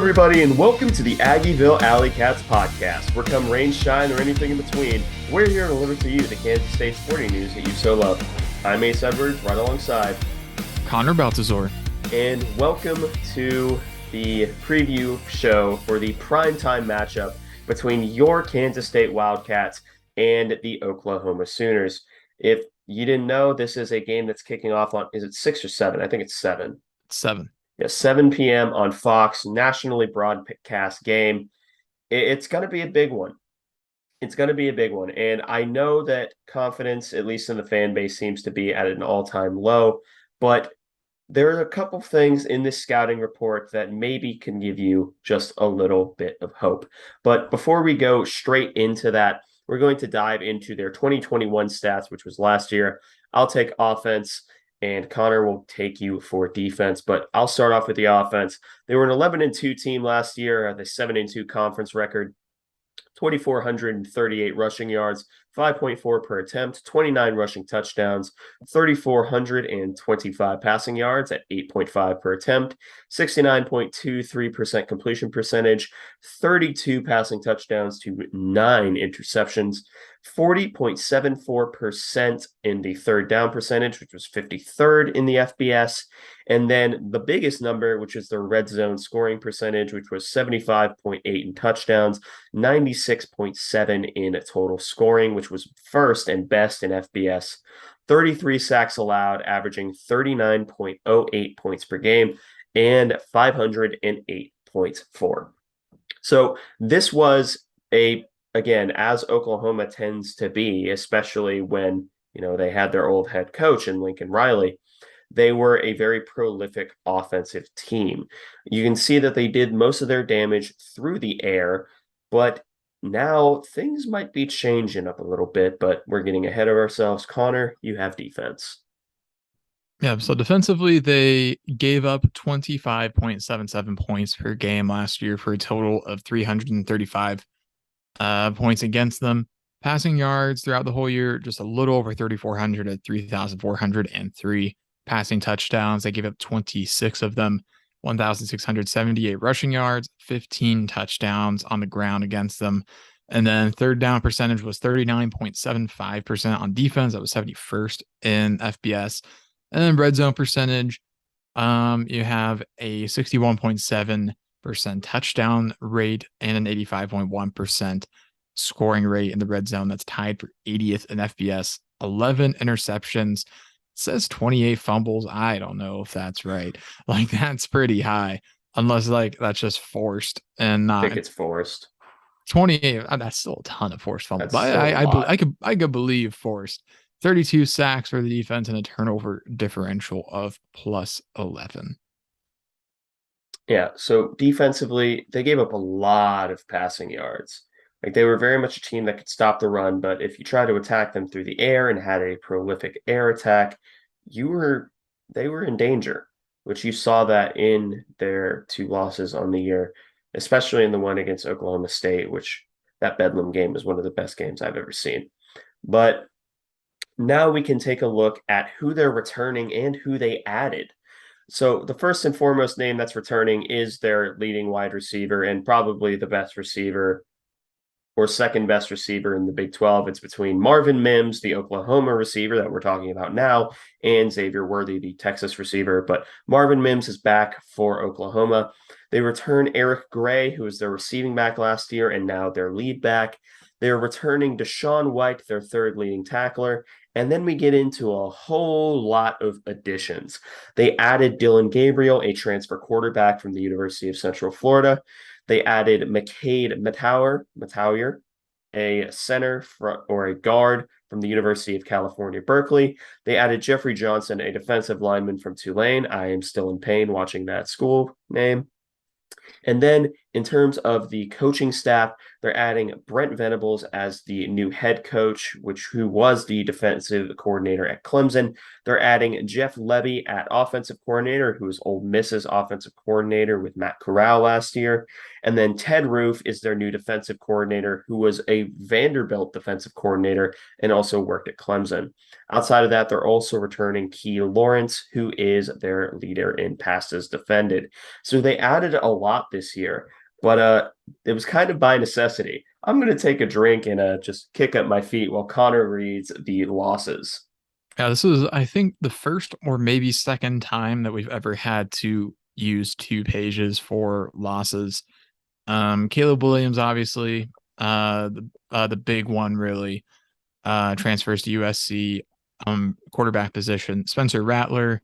everybody, and welcome to the Aggieville Alleycats podcast. Where come rain, shine, or anything in between, we're here to deliver to you the Kansas State sporting news that you so love. I'm Ace Edwards, right alongside Connor Baltazar. And welcome to the preview show for the primetime matchup between your Kansas State Wildcats and the Oklahoma Sooners. If you didn't know, this is a game that's kicking off on, is it 6 or 7? I think it's 7. 7. Yeah, 7 p.m. on Fox, nationally broadcast game. It's going to be a big one. It's going to be a big one. And I know that confidence, at least in the fan base, seems to be at an all-time low. But there are a couple things in this scouting report that maybe can give you just a little bit of hope. But before we go straight into that, we're going to dive into their 2021 stats, which was last year. I'll take offense, and Connor will take you for defense. But I'll start off with the offense. They were an 11-2 team last year, the 7-2 conference record, 2,438 rushing yards, 5.4 per attempt, 29 rushing touchdowns, 3,425 passing yards at 8.5 per attempt, 69.23% completion percentage, 32 passing touchdowns to 9 interceptions, 40.74% in the third down percentage, which was 53rd in the FBS. And then the biggest number, which is their red zone scoring percentage, which was 75.8 in touchdowns, 96.7 in total scoring, which was first and best in FBS. 33 sacks allowed, averaging 39.08 points per game, and 508.4. So this was again, as Oklahoma tends to be, especially when, they had their old head coach in Lincoln Riley, they were a very prolific offensive team. You can see that they did most of their damage through the air, but now things might be changing up a little bit, but we're getting ahead of ourselves. Connor, you have defense. Yeah, so defensively, they gave up 25.77 points per game last year for a total of 335 points against them. Passing yards throughout the whole year, just a little over 3,400 at 3,403. Passing touchdowns, they gave up 26 of them, 1,678 rushing yards, 15 touchdowns on the ground against them. And then third down percentage was 39.75% on defense. That was 71st in FBS. And then red zone percentage, you have a 61.7% touchdown rate and an 85.1% scoring rate in the red zone. That's tied for 80th in FBS. 11 interceptions. Says 28 fumbles. I don't know if that's right. That's pretty high, unless that's just forced and not. I think it's forced. 28. That's still a ton of forced fumbles. But I could believe forced. 32 sacks for the defense and a turnover differential of plus 11. Yeah, so defensively, they gave up a lot of passing yards. They were very much a team that could stop the run, but if you try to attack them through the air and had a prolific air attack, they were in danger, which you saw that in their 2 losses on the year, especially in the one against Oklahoma State, which that Bedlam game was one of the best games I've ever seen. But now we can take a look at who they're returning and who they added. So the first and foremost name that's returning is their leading wide receiver and probably the best receiver or second best receiver in the Big 12. It's between Marvin Mims, the Oklahoma receiver that we're talking about now, and Xavier Worthy, the Texas receiver. But Marvin Mims is back for Oklahoma. They return Eric Gray, who was their receiving back last year and now their lead back. They're returning Deshaun White, their third leading tackler. And then we get into a whole lot of additions. They added Dylan Gabriel, a transfer quarterback from the University of Central Florida. They added McCade Mettauer, a center or a guard from the University of California, Berkeley. They added Jeffrey Johnson, a defensive lineman from Tulane. I am still in pain watching that school name. And then In terms of the coaching staff, they're adding Brent Venables as the new head coach, who was the defensive coordinator at Clemson. They're adding Jeff Lebby at offensive coordinator, who was Ole Miss's offensive coordinator with Matt Corral last year. And then Ted Roof is their new defensive coordinator, who was a Vanderbilt defensive coordinator and also worked at Clemson. Outside of that, they're also returning Key Lawrence, who is their leader in passes defended. So they added a lot this year, but it was kind of by necessity. I'm going to take a drink and just kick up my feet while Connor reads the losses. Yeah, this is, I think, the first or maybe second time that we've ever had to use 2 pages for losses. Caleb Williams, obviously, the big one, really, transfers to USC, quarterback position. Spencer Rattler,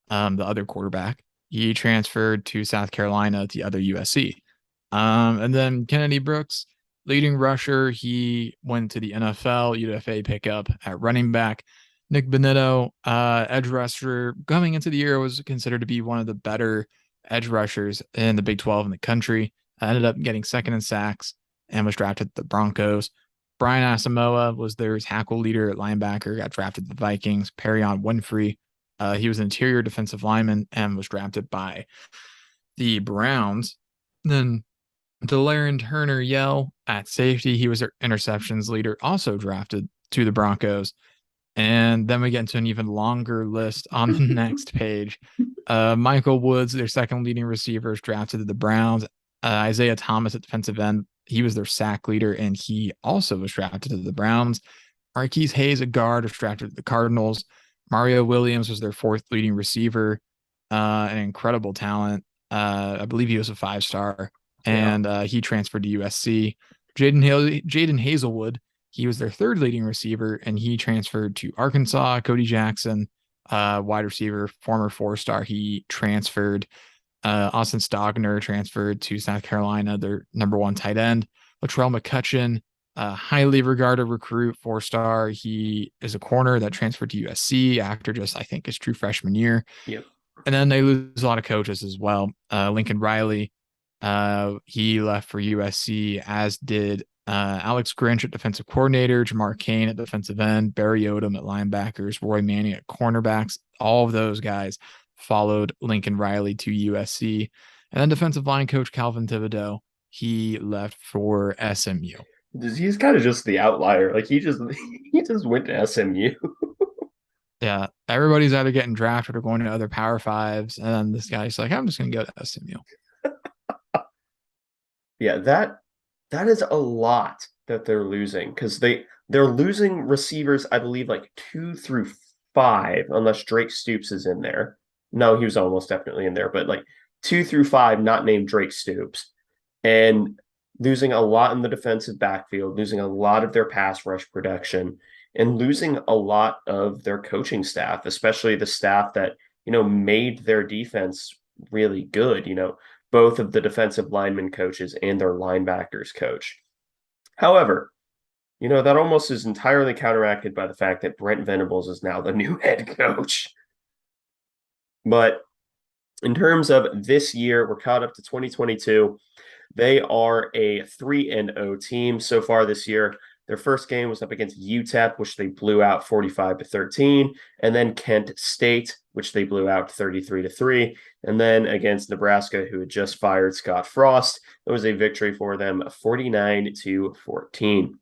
the other quarterback, he transferred to South Carolina, the other USC. And then Kennedy Brooks, leading rusher, he went to the NFL, UFA pickup at running back. Nick Benito, edge rusher, coming into the year was considered to be one of the better edge rushers in the Big 12 in the country. Ended up getting second in sacks and was drafted to the Broncos. Brian Asamoah was their tackle leader at linebacker, got drafted to the Vikings. Perrion Winfrey, he was an interior defensive lineman and was drafted by the Browns. Then Delaren Turner Yell at safety, he was their interceptions leader, also drafted to the Broncos. And then we get into an even longer list on the next page. Michael Woods, their second leading receiver, is drafted to the Browns. Isaiah Thomas at defensive end, he was their sack leader, and he also was drafted to the Browns. Marquise Hayes, a guard, was drafted to the Cardinals. Mario Williams was their fourth leading receiver, an incredible talent. I believe he was a 5-star, Yeah. and he transferred to USC. Jaden Hazelwood, he was their third leading receiver, and he transferred to Arkansas. Cody Jackson, wide receiver, former 4-star, he transferred. Austin Stogner transferred to South Carolina, their number 1 tight end. Latrell McCutcheon, highly regarded recruit, 4-star. He is a corner that transferred to USC after just, I think, his true freshman year. Yep. And then they lose a lot of coaches as well. Lincoln Riley, he left for USC, as did Alex Grinch at defensive coordinator, Jamar Kane at defensive end, Barry Odom at linebackers, Roy Manning at cornerbacks. All of those guys followed Lincoln Riley to USC. And then defensive line coach Calvin Thibodeau, he left for SMU. He's kind of just the outlier. Like he just went to SMU. Yeah, everybody's either getting drafted or going to other Power Fives, and then this guy's like, I'm just going to go to SMU. Yeah, that is a lot that they're losing because they're losing receivers, I believe, like 2 through 5, unless Drake Stoops is in there. No, he was almost definitely in there, but like 2 through 5, not named Drake Stoops, and losing a lot in the defensive backfield, losing a lot of their pass rush production, and losing a lot of their coaching staff, especially the staff that, made their defense really good, both of the defensive lineman coaches and their linebackers coach. However, that almost is entirely counteracted by the fact that Brent Venables is now the new head coach. But in terms of this year, we're caught up to 2022. They are a 3-0 team so far this year. Their first game was up against UTEP, which they blew out 45-13, and then Kent State, which they blew out 33-3, and then against Nebraska, who had just fired Scott Frost. It was a victory for them, 49-14.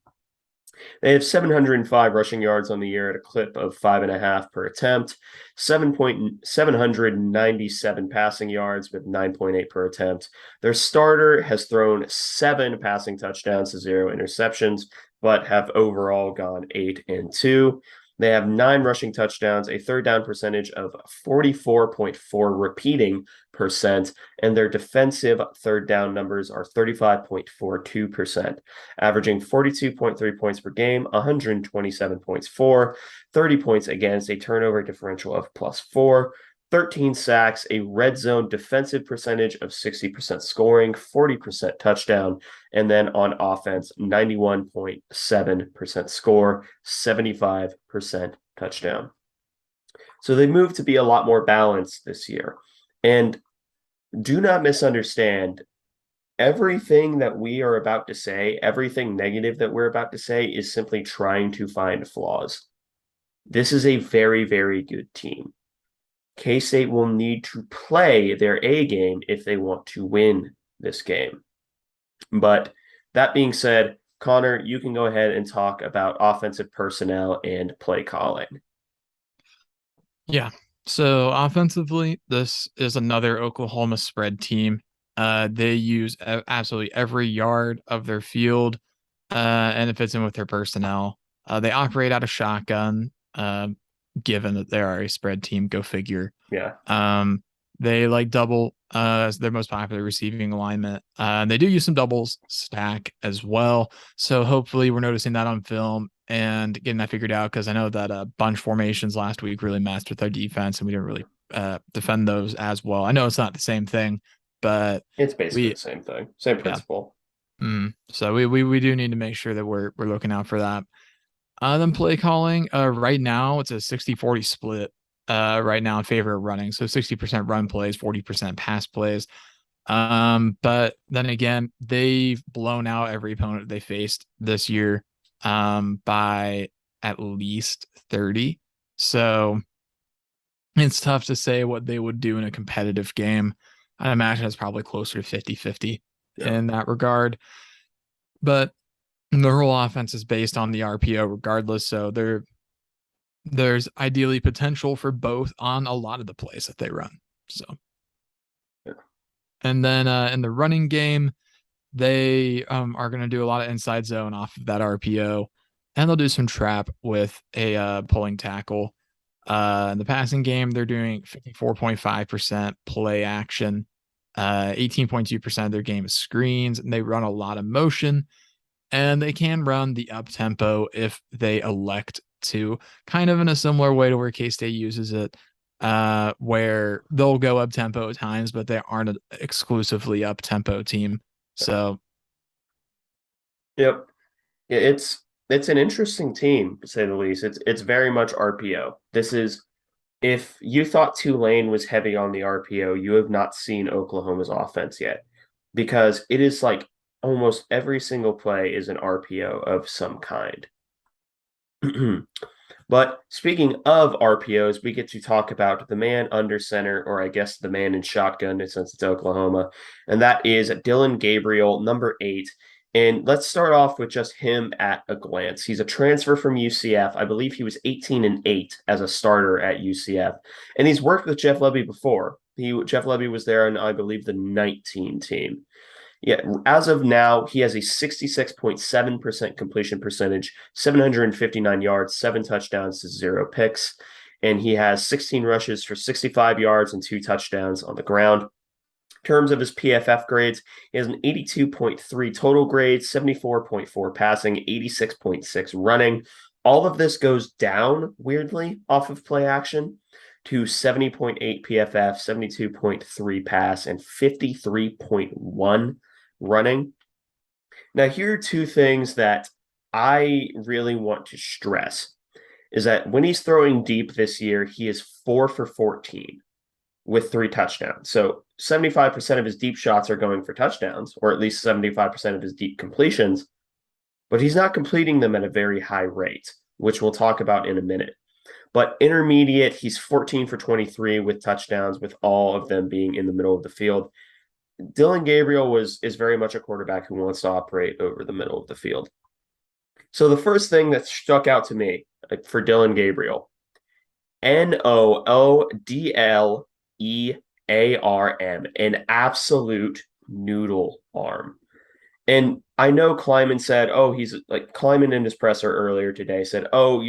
They have 705 rushing yards on the year at a clip of 5.5 per attempt, 797 passing yards with 9.8 per attempt. Their starter has thrown 7 passing touchdowns to 0 interceptions, but have overall gone 8-2. They have 9 rushing touchdowns, a third down percentage of 44.4 repeating percent, and their defensive third down numbers are 35.42%, averaging 42.3 points per game, 127 points for, 30 points against, a turnover differential of +4, 13 sacks, a red zone defensive percentage of 60% scoring, 40% touchdown, and then on offense, 91.7% score, 75% touchdown. So they moved to be a lot more balanced this year. And do not misunderstand everything that we are about to say, everything negative that we're about to say is simply trying to find flaws. This is a very, very good team. K-State will need to play their A game if they want to win this game. But that being said, Connor, you can go ahead and talk about offensive personnel and play calling. Yeah. So offensively, this is another Oklahoma spread team. They use absolutely every yard of their field, and it fits in with their personnel. They operate out of shotgun, given that they are a spread team. Go figure. Yeah. They like double as their most popular receiving alignment. They do use some doubles stack as well. So hopefully we're noticing that on film and getting that figured out, because I know that bunch formations last week really messed with our defense and we didn't really defend those as well. I know it's not the same thing, but It's basically we the same thing, same yeah. principle. So we do need to make sure that we're looking out for that. Then play calling. Right now it's a 60-40 split. Right now in favor of running. So 60% run plays, 40% pass plays. But then again, they've blown out every opponent they faced this year by at least 30. So it's tough to say what they would do in a competitive game. I imagine it's probably closer to 50-50 Yeah. in that regard. But the whole offense is based on the RPO regardless. So there's ideally potential for both on a lot of the plays that they run. So, Yeah. and then in the running game, they are going to do a lot of inside zone off of that RPO, and they'll do some trap with a pulling tackle. In the passing game, they're doing 54.5% play action. 18.2% of their game is screens, and they run a lot of motion, and they can run the up tempo if they elect to, kind of in a similar way to where K-State uses it, where they'll go up tempo at times, but they aren't an exclusively up tempo team. So Yep. Yeah, it's an interesting team to say the least. It's very much RPO. This is if you thought Tulane was heavy on the RPO, you have not seen Oklahoma's offense yet, because it is like almost every single play is an RPO of some kind. But speaking of RPOs, we get to talk about the man under center, or I guess the man in shotgun since it's Oklahoma, and that is Dylan Gabriel, number 8. And let's start off with just him at a glance. He's a transfer from UCF. I believe he was 18-8 as a starter at UCF, and he's worked with Jeff Lebby before. Jeff Lebby was there on, I believe, the 19 team. Yeah, as of now, he has a 66.7% completion percentage, 759 yards, 7 touchdowns to 0 picks, and he has 16 rushes for 65 yards and 2 touchdowns on the ground. In terms of his PFF grades, he has an 82.3 total grade, 74.4 passing, 86.6 running. All of this goes down, weirdly, off of play action to 70.8 PFF, 72.3 pass, and 53.1 running. Now, here are two things that I really want to stress is that when he's throwing deep this year, he is 4 for 14 with 3 touchdowns. So 75% of his deep shots are going for touchdowns, or at least 75% of his deep completions, but he's not completing them at a very high rate, which we'll talk about in a minute. But intermediate, he's 14 for 23 with touchdowns, with all of them being in the middle of the field. Dylan Gabriel is very much a quarterback who wants to operate over the middle of the field. So the first thing that stuck out to me for Dylan Gabriel, Noodlearm, an absolute noodle arm. And I know Kleiman said, oh, he's like Kleiman in his presser earlier today said, oh,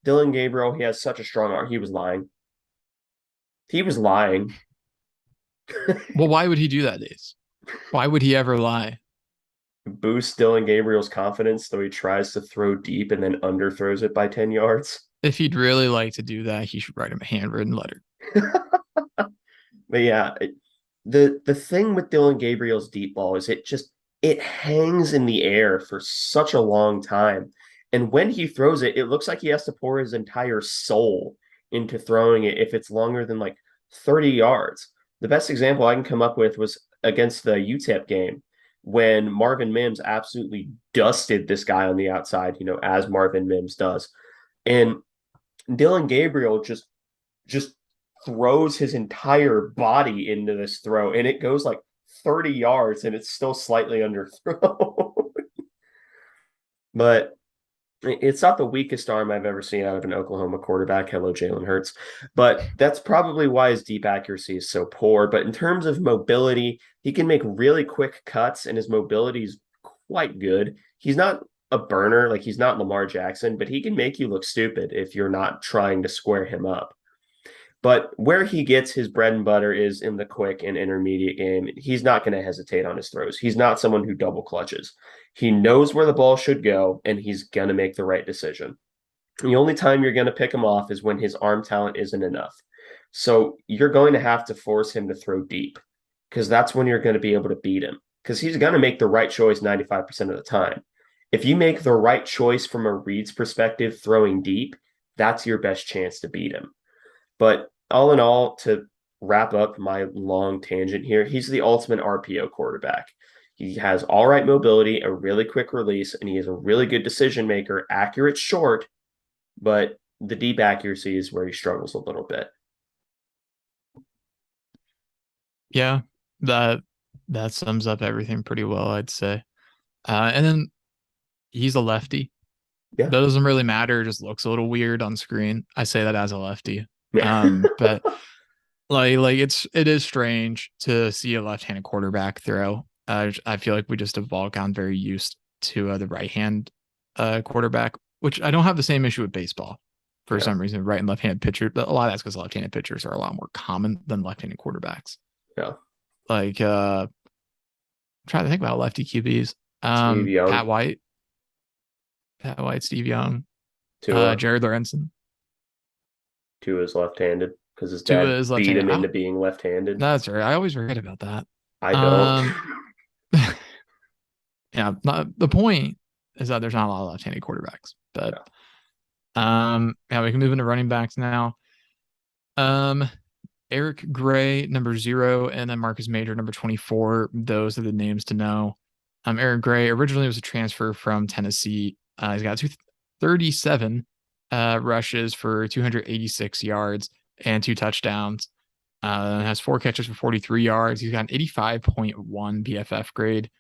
Dylan Gabriel, he has such a strong arm. He was lying. He was lying. well, why would he do that, Days? Why would he ever lie? Boost Dylan Gabriel's confidence, though he tries to throw deep and then underthrows it by 10 yards. If he'd really like to do that, he should write him a handwritten letter. But yeah, the thing with Dylan Gabriel's deep ball is it hangs in the air for such a long time. And when he throws it, it looks like he has to pour his entire soul into throwing it if it's longer than like 30 yards. The best example I can come up with was against the UTEP game. when Marvin Mims absolutely dusted this guy on the outside, as Marvin Mims does. And Dylan Gabriel just throws his entire body into this throw, and it goes like 30 yards, and it's still slightly underthrown. But it's not the weakest arm I've ever seen out of an Oklahoma quarterback. Hello, Jalen Hurts. But that's probably why his deep accuracy is so poor. But in terms of mobility, he can make really quick cuts, and his mobility is quite good. He's not a burner, like he's not Lamar Jackson, but he can make you look stupid if you're not trying to square him up. But where he gets his bread and butter is in the quick and intermediate game. He's not going to hesitate on his throws. He's not someone who double clutches. He knows where the ball should go, and he's going to make the right decision. The only time you're going to pick him off is when his arm talent isn't enough. So you're going to have to force him to throw deep because that's when you're going to be able to beat him because he's going to make the right choice 95% of the time. If you make the right choice from a reads perspective, throwing deep, that's your best chance to beat him. But all in all, to wrap up my long tangent here, he's the ultimate RPO quarterback. He has all right mobility, a really quick release, and he is a really good decision maker, accurate short, but the deep accuracy is where he struggles a little bit. Yeah, that sums up everything pretty well, I'd say. And then he's a lefty. Yeah. That doesn't really matter. It just looks a little weird on screen. I say that as a lefty. Yeah. But it is strange to see a left-handed quarterback throw. I feel like we just have all gotten very used to the right-hand quarterback, which I don't have the same issue with baseball for some reason. Right and left-handed pitcher, but a lot of that's because left-handed pitchers are a lot more common than left-handed quarterbacks. Yeah. Like I'm trying to think about lefty QBs. Steve Young. Pat White, Steve Young, Tua. Jared Lorenzen. Tua is left-handed because his Tua dad is beat left-handed. him into being left-handed. That's right. I always forget about that. I don't. Yeah, the point is that there's not a lot of left-handed quarterbacks, but yeah, we can move into running backs now. Eric Gray, number 0, and then Marcus Major, number 24. Those are the names to know. Eric Gray originally was a transfer from Tennessee. He's got 237 rushes for 286 yards and 2 touchdowns. Has 4 catches for 43 yards. He's got an 85.1 PFF grade,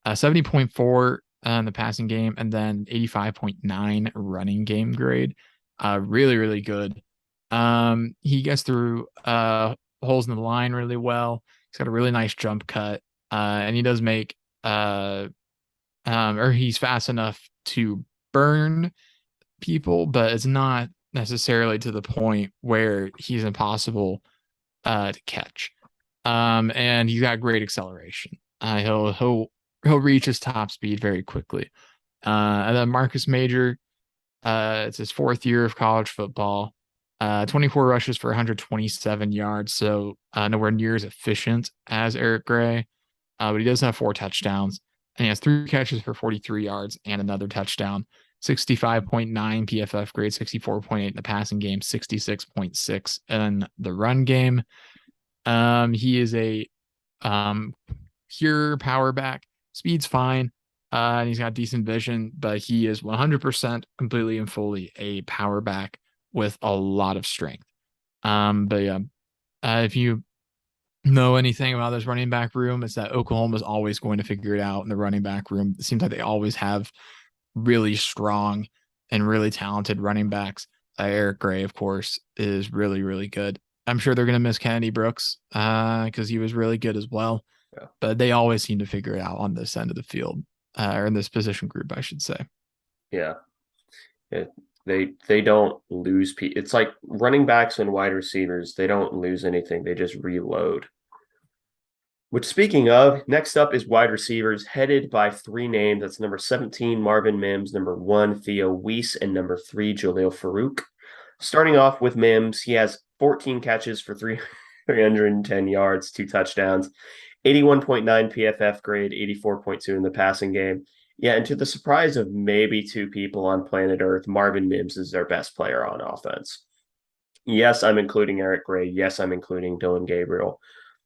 70.4 in the passing game, and then 85.9 running game grade. Really, really good. He gets through holes in the line really well. He's got a really nice jump cut, and he does make or he's fast enough to burn people, but it's not necessarily to the point where he's impossible to catch. And he's got great acceleration. He'll reach his top speed very quickly. And then Marcus Major, it's his 4th year of college football. 24 rushes for 127 yards, so nowhere near as efficient as Eric Gray. But he does have 4 touchdowns, and he has 3 catches for 43 yards and another touchdown. 65.9 PFF grade, 64.8 in the passing game, 66.6 in the run game. He is a pure power back. Speed's fine. And he's got decent vision, but he is 100% completely and fully a power back with a lot of strength. But yeah, if you know anything about this running back room, it's that Oklahoma is always going to figure it out in the running back room. It seems like they always have really strong and really talented running backs. Eric Gray, of course, is really, really good. I'm sure they're going to miss Kennedy Brooks because he was really good as well. Yeah. But they always seem to figure it out on this end of the field, or in this position group, I should say. Yeah. They don't lose people. It's like running backs and wide receivers. They don't lose anything. They just reload. Which, speaking of, next up is wide receivers headed by 3 names. That's number 17, Marvin Mims, number 1, Theo Weiss, and number 3, Jaleel Farouk. Starting off with Mims, he has 14 catches for 310 yards, 2 touchdowns, 81.9 PFF grade, 84.2 in the passing game. Yeah, and to the surprise of maybe 2 people on planet Earth, Marvin Mims is their best player on offense. Yes, I'm including Eric Gray. Yes, I'm including Dylan Gabriel.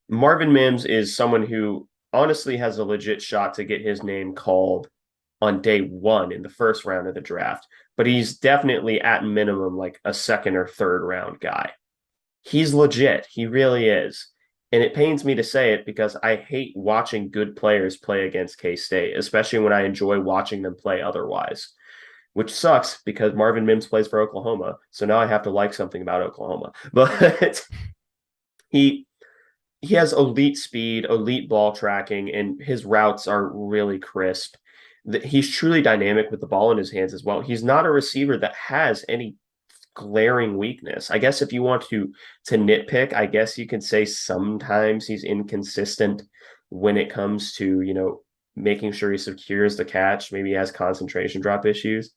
Marvin Mims is someone who honestly has a legit shot to get his name called on day one in the first round of the draft, but he's definitely at minimum like a second or third round guy. He's legit. He really is. And it pains me to say it because I hate watching good players play against K State, especially when I enjoy watching them play otherwise, which sucks because Marvin Mims plays for Oklahoma. So now I have to like something about Oklahoma. But he he has elite speed, elite ball tracking, and his routes are really crisp. He's truly dynamic with the ball in his hands as well. He's not a receiver that has any glaring weakness. I guess if you want to nitpick, I guess you could say sometimes he's inconsistent when it comes to, making sure he secures the catch. Maybe he has concentration drop issues.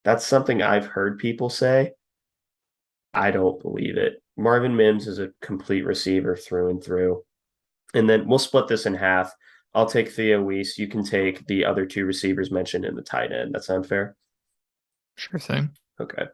That's something I've heard people say. I don't believe it. Marvin Mims is a complete receiver through and through. And then we'll split this in half. I'll take Theo Weiss. You can take the other two receivers mentioned in the tight end. That sound fair? Sure thing. Okay.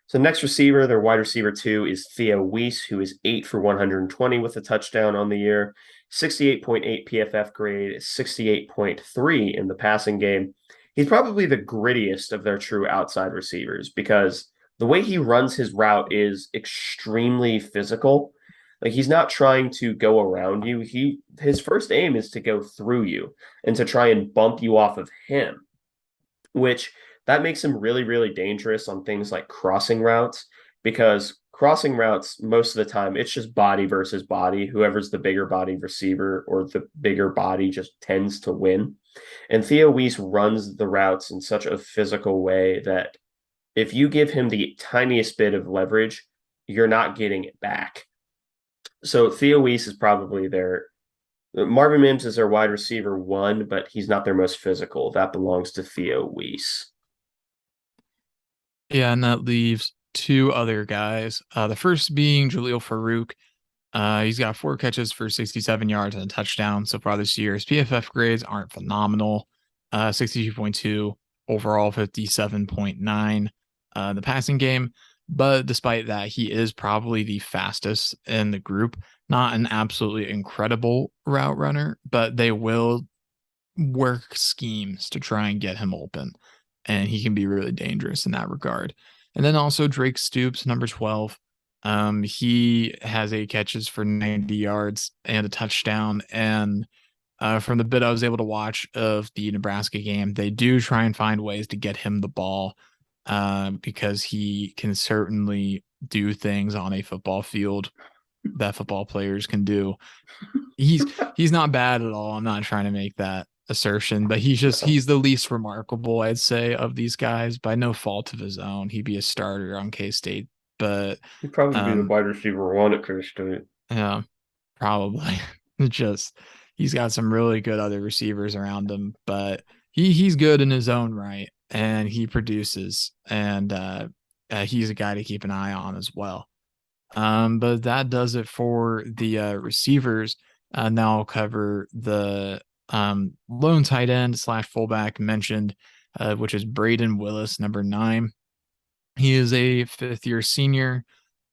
So next receiver, their wide receiver two is Theo Weiss, who is 8 for 120 with a touchdown on the year, 68.8 PFF grade, 68.3 in the passing game. He's probably the grittiest of their true outside receivers because the way he runs his route is extremely physical. Like he's not trying to go around you. His first aim is to go through you and to try and bump you off of him, which that makes him really, really dangerous on things like crossing routes because crossing routes, most of the time, it's just body versus body. Whoever's the bigger body receiver or the bigger body just tends to win. And Theo Weiss runs the routes in such a physical way that if you give him the tiniest bit of leverage, you're not getting it back. So Theo Weiss is probably their Marvin Mims is their wide receiver one, but he's not their most physical. That belongs to Theo Weiss. Yeah, and that leaves two other guys. The first being Jaleel Farouk. He's got 4 catches for 67 yards and a touchdown so far this year. His PFF grades aren't phenomenal. 62.2 overall, 57.9. The passing game, but despite that, he is probably the fastest in the group. Not an absolutely incredible route runner, but they will work schemes to try and get him open, and he can be really dangerous in that regard. And then also Drake Stoops, number 12. He has 8 catches for 90 yards and a touchdown. And from the bit I was able to watch of the Nebraska game, they do try and find ways to get him the ball because he can certainly do things on a football field that football players can do. He's not bad at all. I'm not trying to make that assertion, but he's the least remarkable, I'd say, of these guys by no fault of his own. He'd be a starter on K-State, but He'd probably be the um wide receiver one at K-State. yeah, probably. Just he's got some really good other receivers around him, but he's good in his own right and he produces, and he's a guy to keep an eye on as well. But that does it for the receivers. Now I'll cover the lone tight end slash fullback mentioned, which is Braden Willis, number 9. He is a 5th-year senior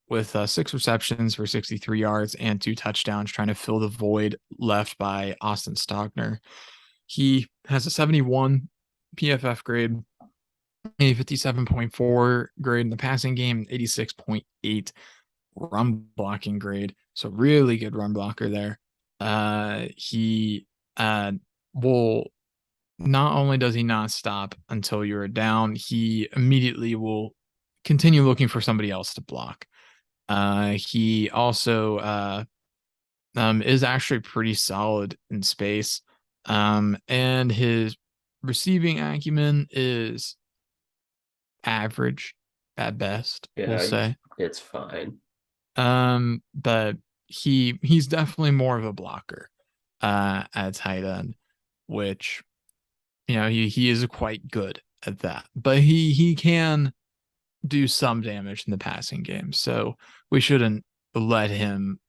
with 6 receptions for 63 yards and 2 touchdowns, trying to fill the void left by Austin Stockner. He has a 71 PFF grade, a 57.4 grade in the passing game, 86.8 run blocking grade. So really good run blocker there. He will not only does he not stop until you're down, he immediately will continue looking for somebody else to block. He also is actually pretty solid in space. And his receiving acumen is average at best, we'll Yeah, say. it's fine. But he's definitely more of a blocker at tight end, which he is quite good at that. But he can do some damage in the passing game, so we shouldn't let him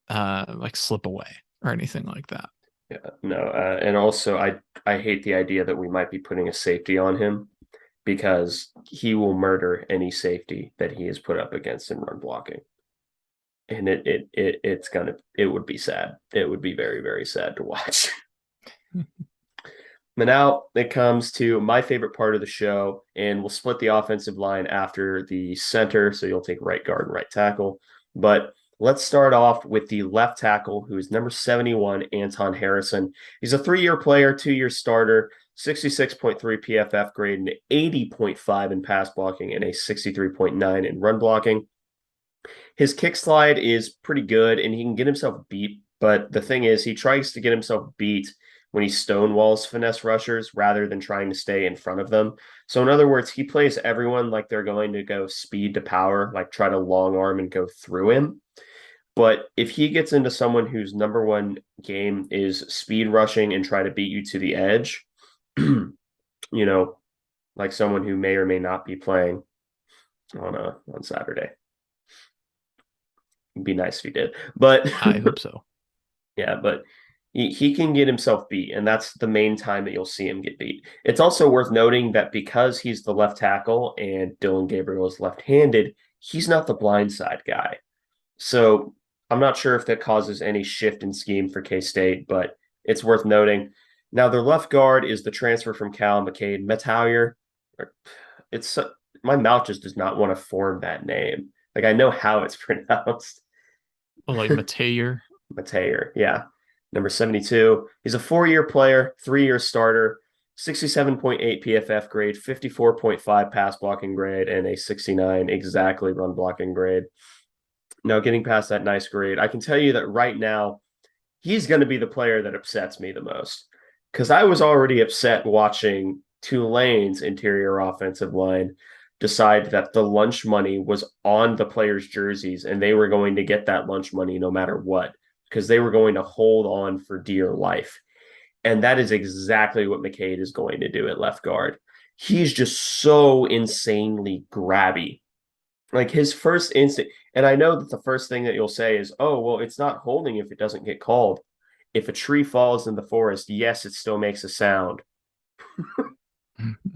like slip away or anything like that. Yeah, no, and also I hate the idea that we might be putting a safety on him because he will murder any safety that he is put up against in run blocking. and it would be sad. It would be very, very sad to watch. But now it comes to my favorite part of the show, and we'll split the offensive line after the center. So you'll take right guard and right tackle. But let's start off with the left tackle, who is number 71, Anton Harrison. He's a 3-year player, 2-year starter, 66.3 PFF grade, and 80.5 in pass blocking, and a 63.9 in run blocking. His kick slide is pretty good, and he can get himself beat. But the thing is, he tries to get himself beat when he stonewalls finesse rushers rather than trying to stay in front of them. So, in other words, he plays everyone like they're going to go speed to power, like try to long arm and go through him. But if he gets into someone whose number one game is speed rushing and try to beat you to the edge, you know, like someone who may or may not be playing on Saturday. It'd be nice if he did. But I hope so. yeah, but he can get himself beat, and that's the main time that you'll see him get beat. It's also worth noting that because he's the left tackle and Dylan Gabriel is left-handed, he's not the blindside guy. So I'm not sure if that causes any shift in scheme for K-State, but it's worth noting. Now, their left guard is the transfer from Cal, McCade Mettauer. It's my mouth just does not want to form that name. Like I know how it's pronounced. Oh, like Mateer. Mateer, yeah. Number 72. He's a 4-year player, 3-year starter, 67.8 PFF grade, 54.5 pass blocking grade, and a 69 exactly run blocking grade. Now, getting past that nice grade, I can tell you that right now, he's going to be the player that upsets me the most. Because I was already upset watching Tulane's interior offensive line decide that the lunch money was on the players' jerseys and they were going to get that lunch money no matter what, because they were going to hold on for dear life. And that is exactly what McCade is going to do at left guard. He's just so insanely grabby. Like his first instinct, and I know that the first thing that you'll say is, oh, well, it's not holding if it doesn't get called. If a tree falls in the forest, yes, it still makes a sound.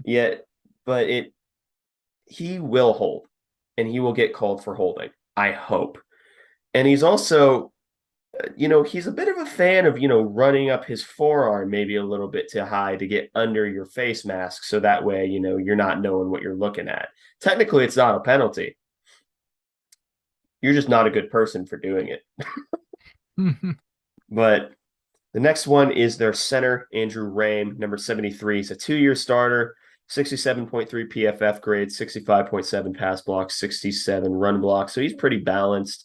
Yet, but he will hold and he will get called for holding, I hope. And he's also, he's a bit of a fan of, running up his forearm maybe a little bit too high to get under your face mask. So that way, you're not knowing what you're looking at. Technically, it's not a penalty. You're just not a good person for doing it. But the next one is their center, Andrew Rame, number 73. He's a 2-year starter, 67.3 PFF grade, 65.7 pass block, 67 run block. So he's pretty balanced.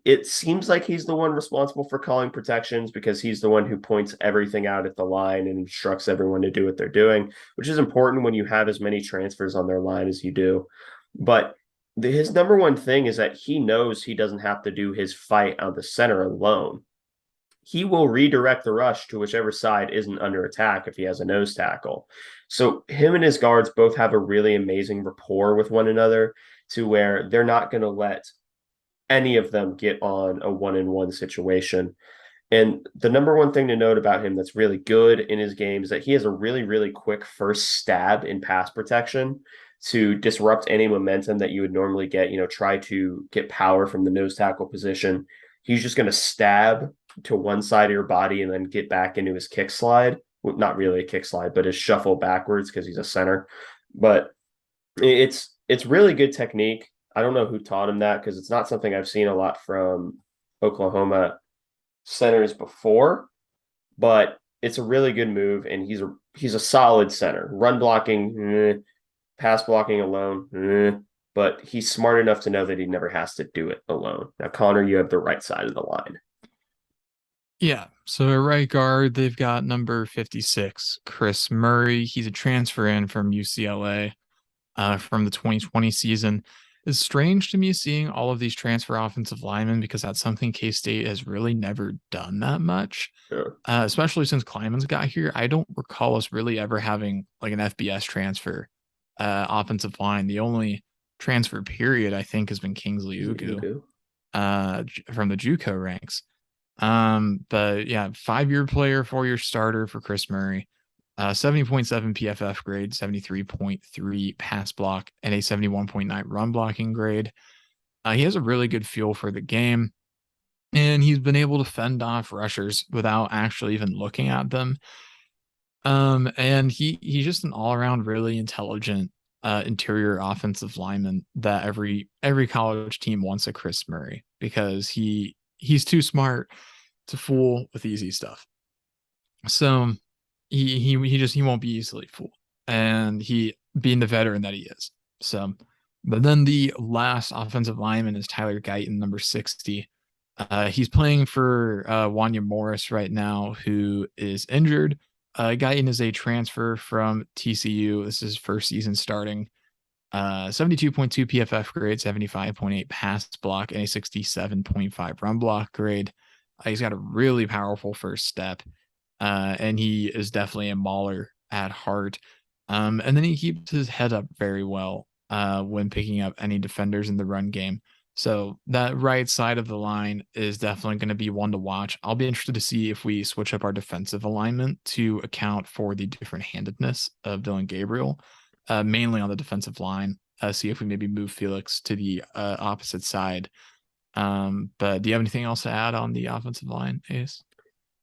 It seems like he's the one responsible for calling protections because he's the one who points everything out at the line and instructs everyone to do what they're doing, which is important when you have as many transfers on their line as you do. But his number one thing is that he knows he doesn't have to do his fight on the center alone. He will redirect the rush to whichever side isn't under attack if he has a nose tackle. So him and his guards both have a really amazing rapport with one another to where they're not going to let any of them get on a 1-on-1 situation. And the number one thing to note about him that's really good in his game is that he has a really, really quick first stab in pass protection to disrupt any momentum that you would normally get, try to get power from the nose tackle position. He's just going to stab to one side of your body and then get back into his kick slide. Well, not really a kick slide, but his shuffle backwards because he's a center. But it's really good technique. I don't know who taught him that because it's not something I've seen a lot from Oklahoma centers before, but it's a really good move, and he's a solid center. Run blocking, pass blocking alone, but he's smart enough to know that he never has to do it alone. Now, Connor, you have the right side of the line. Yeah. So at right guard, they've got number 56, Chris Murray. He's a transfer in from UCLA from the 2020 season. It's strange to me seeing all of these transfer offensive linemen because that's something K-State has really never done that much. Sure. Especially since Kleiman's got here. I don't recall us really ever having like an FBS transfer offensive line. The only transfer period I think has been Kingsley Ugu from the JUCO ranks. But yeah, 5-year player, 4-year starter for Chris Murray. 70.7 PFF grade, 73.3 pass block, and a 71.9 run blocking grade. He has a really good feel for the game. and he's been able to fend off rushers without actually even looking at them. And he's just an all around really intelligent interior offensive lineman that every college team wants a Chris Murray because he's too smart to fool with easy stuff. So he won't be easily fooled, and he being the veteran that he is. So, but then the last offensive lineman is Tyler Guyton, number 60. He's playing for Wanya Morris right now, who is injured. Guyton is a transfer from TCU. This is his first season starting. 72.2 PFF grade, 75.8 pass block, and a 67.5 run block grade. He's got a really powerful first step, and he is definitely a mauler at heart. And then he keeps his head up very well when picking up any defenders in the run game. So that right side of the line is definitely going to be one to watch. I'll be interested to see if we switch up our defensive alignment to account for the different handedness of Dylan Gabriel, mainly on the defensive line. See if we maybe move Felix to the opposite side. But do you have anything else to add on the offensive line, Ace?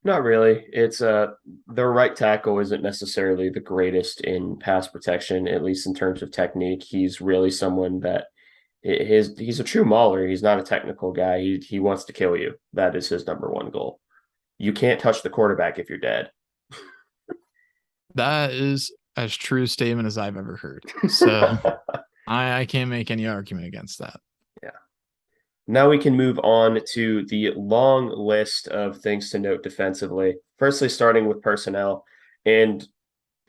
Not really. It's their right tackle isn't necessarily the greatest in pass protection, at least in terms of technique. He's really someone that he's a true mauler. He's not a technical guy. He wants to kill you. That is his number one goal. You can't touch the quarterback if you're dead. That is as true a statement as I've ever heard. So I can't make any argument against that. Yeah. Now we can move on to the long list of things to note defensively. Firstly, starting with personnel, and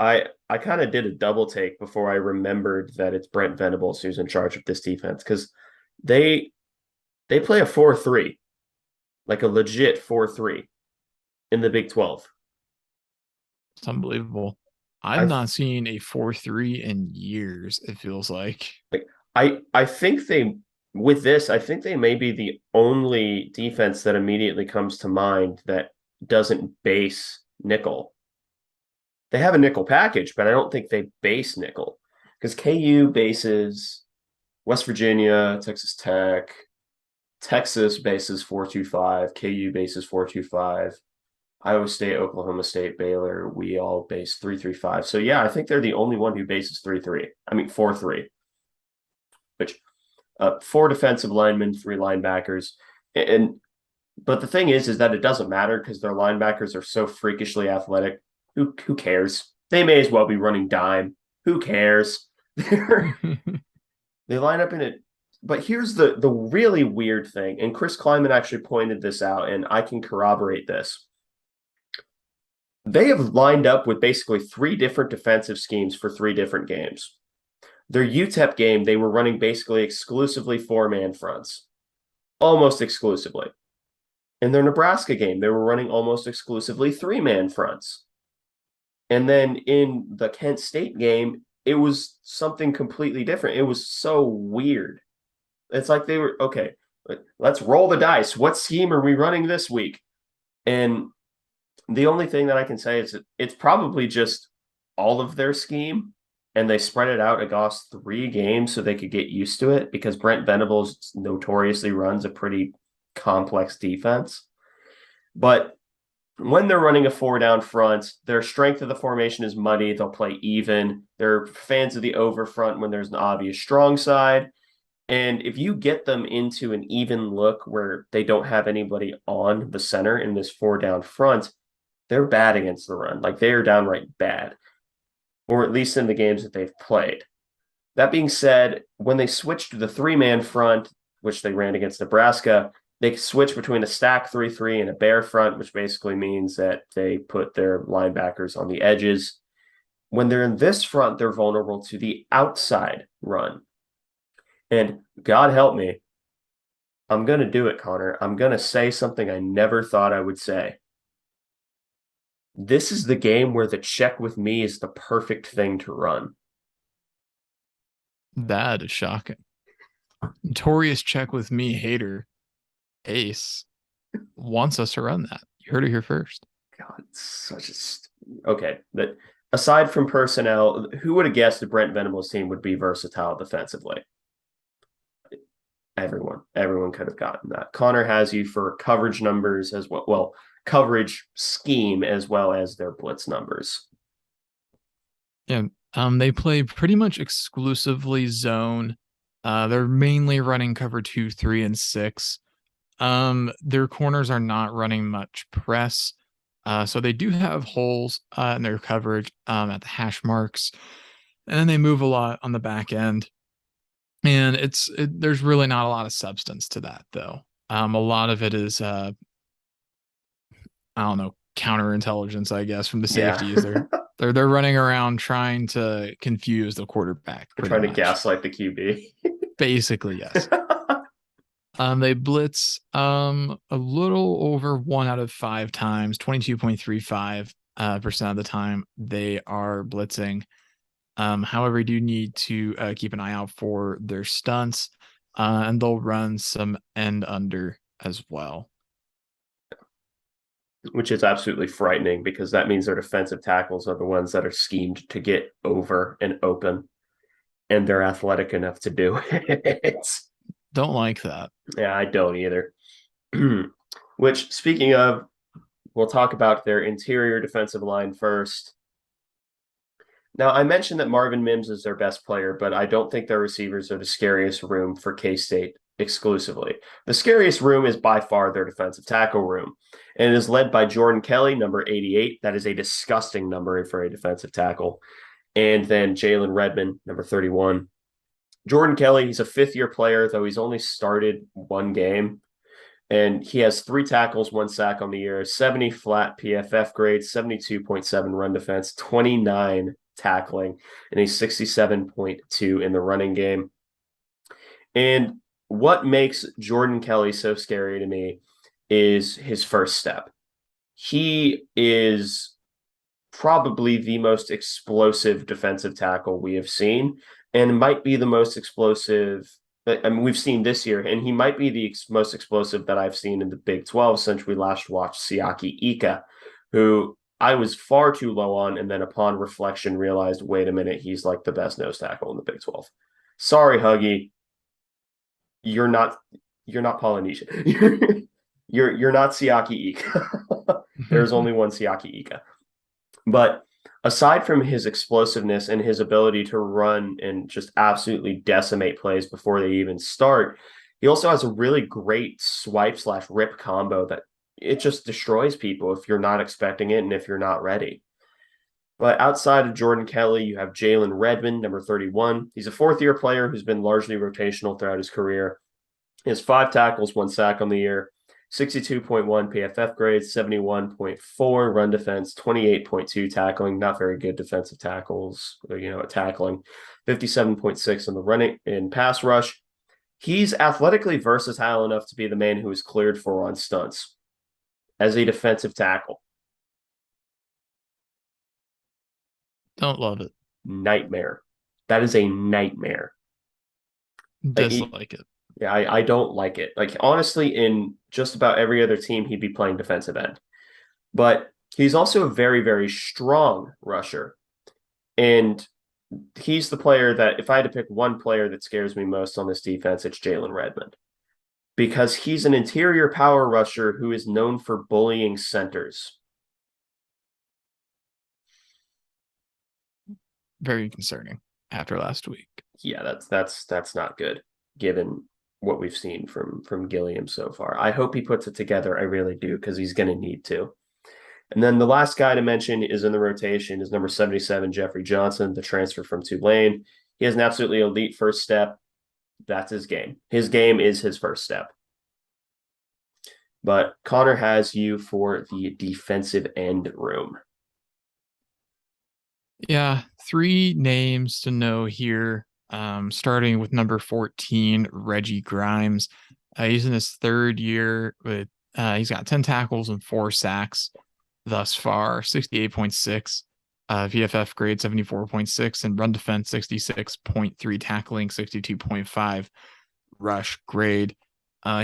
I kind of did a double take before I remembered that it's Brent Venables who's in charge of this defense because they they play a 4-3, like a legit 4-3 in the Big 12. It's unbelievable. I've I not seen a 4-3 in years, it feels like. like I think they with this, I think they may be the only defense that immediately comes to mind that doesn't base nickel. They have a nickel package, but I don't think they base nickel because KU bases West Virginia, Texas Tech, Texas bases 4-2-5, KU bases 4-2-5, Iowa State, Oklahoma State, Baylor, we all base 3-3-5. So yeah, I think they're the only one who bases 3-3. I mean 4-3, which four defensive linemen, three linebackers. And but the thing is that it doesn't matter because their linebackers are so freakishly athletic. Who cares? They may as well be running dime. Who cares? They line up in it. But here's the really weird thing, and Chris Kleiman actually pointed this out, and I can corroborate this. They have lined up with basically three different defensive schemes for three different games. Their UTEP game, they were running basically exclusively four-man fronts, almost exclusively. In their Nebraska game, they were running almost exclusively three-man fronts. And then in the Kent State game, it was something completely different. It was so weird. It's like they were, okay, let's roll the dice. What scheme are we running this week? And the only thing that I can say is that it's probably just all of their scheme, and they spread it out across three games so they could get used to it because Brent Venables notoriously runs a pretty complex defense. But when they're running a four down front, their strength of the formation is muddy. They'll play even. They're fans of the over front when there's an obvious strong side. And if you get them into an even look where they don't have anybody on the center in this four down front, they're bad against the run. Like they are downright bad, or at least in the games that they've played. That being said, when they switched to the three-man front, which they ran against Nebraska, they switch between a stack 3-3 and a bear front, which basically means that they put their linebackers on the edges. When they're in this front, they're vulnerable to the outside run. And God help me, I'm going to do it, Connor. I'm going to say something I never thought I would say. This is the game where the check with me is the perfect thing to run. That is shocking. Notorious check with me hater Ace wants us to run that. You heard it here first. God, it's such a okay. But aside from personnel, who would have guessed the Brent Venables team would be versatile defensively? Everyone could have gotten that. Connor has you for coverage numbers as well. Well, coverage scheme as well as their blitz numbers. Yeah. They play pretty much exclusively zone. They're mainly running cover 2, 3, and 6. Their corners are not running much press. So they do have holes in their coverage at the hash marks. And then they move a lot on the back end. And there's really not a lot of substance to that though. A lot of it is I don't know, counterintelligence, I guess, from the Yeah. safeties. They're running around trying to confuse the quarterback, They're pretty trying to much. gaslight the QB. Basically, yes. They blitz a little over 1 out of 5 times, 22.35% of the time they are blitzing. However, you do need to keep an eye out for their stunts, and they'll run some end under as well. Which is absolutely frightening because that means their defensive tackles are the ones that are schemed to get over and open, and they're athletic enough to do it. Don't like that. Yeah, I don't either. Which, speaking of, we'll talk about their interior defensive line first. Now, I mentioned that Marvin Mims is their best player, but I don't think their receivers are the scariest room for K-State exclusively. The scariest room is by far their defensive tackle room, and it is led by Jordan Kelly, number 88. That is a disgusting number for a defensive tackle. And then Jalen Redmond, number 31. Jordan Kelly, he's a fifth-year player, though he's only started one game. And he has 3 tackles, 1 sack on the year, 70 flat PFF grade, 72.7 run defense, 29 tackling, and a 67.2 in the running game. And what makes Jordan Kelly so scary to me is his first step. He is probably the most explosive defensive tackle we have seen, and might be the most explosive. I mean, we've seen this year, and he might be the most explosive that I've seen in the Big 12 since we last watched Siaki Ika, who I was far too low on, and then upon reflection realized, wait a minute, he's like the best nose tackle in the Big 12. Sorry, Huggy, you're not Polynesian. you're not Siaki Ika. There's only one Siaki Ika. But aside from his explosiveness and his ability to run and just absolutely decimate plays before they even start, he also has a really great swipe/rip combo that it just destroys people if you're not expecting it and if you're not ready. But outside of Jordan Kelly, you have Jalen Redmond, number 31. He's a 4th-year player who's been largely rotational throughout his career. He has 5 tackles, 1 sack on the year, 62.1 PFF grade, 71.4 run defense, 28.2 tackling, not very good defensive tackles, tackling, 57.6 in the running in pass rush. He's athletically versatile enough to be the man who is cleared for on stunts as a defensive tackle. Don't love it. Nightmare. That is a nightmare. Dislike it. Yeah, I don't like it. Like, honestly, in just about every other team, he'd be playing defensive end. But he's also a very, very strong rusher. And he's the player that, if I had to pick one player that scares me most on this defense, it's Jalen Redmond. Because he's an interior power rusher who is known for bullying centers. Very concerning after last week. Yeah, that's not good, given what we've seen from Gilliam so far. I hope he puts it together. I really do, because he's going to need to. And then the last guy to mention is in the rotation is number 77, Jeffrey Johnson, the transfer from Tulane. He has an absolutely elite first step. That's his game. His game is his first step. But Connor has you for the defensive end room. Yeah, 3 names to know here. Starting with number 14, Reggie Grimes. He's in his 3rd year with he's got 10 tackles and 4 sacks thus far, 68.6 VFF grade, 74.6, and run defense 66.3, tackling 62.5 rush grade.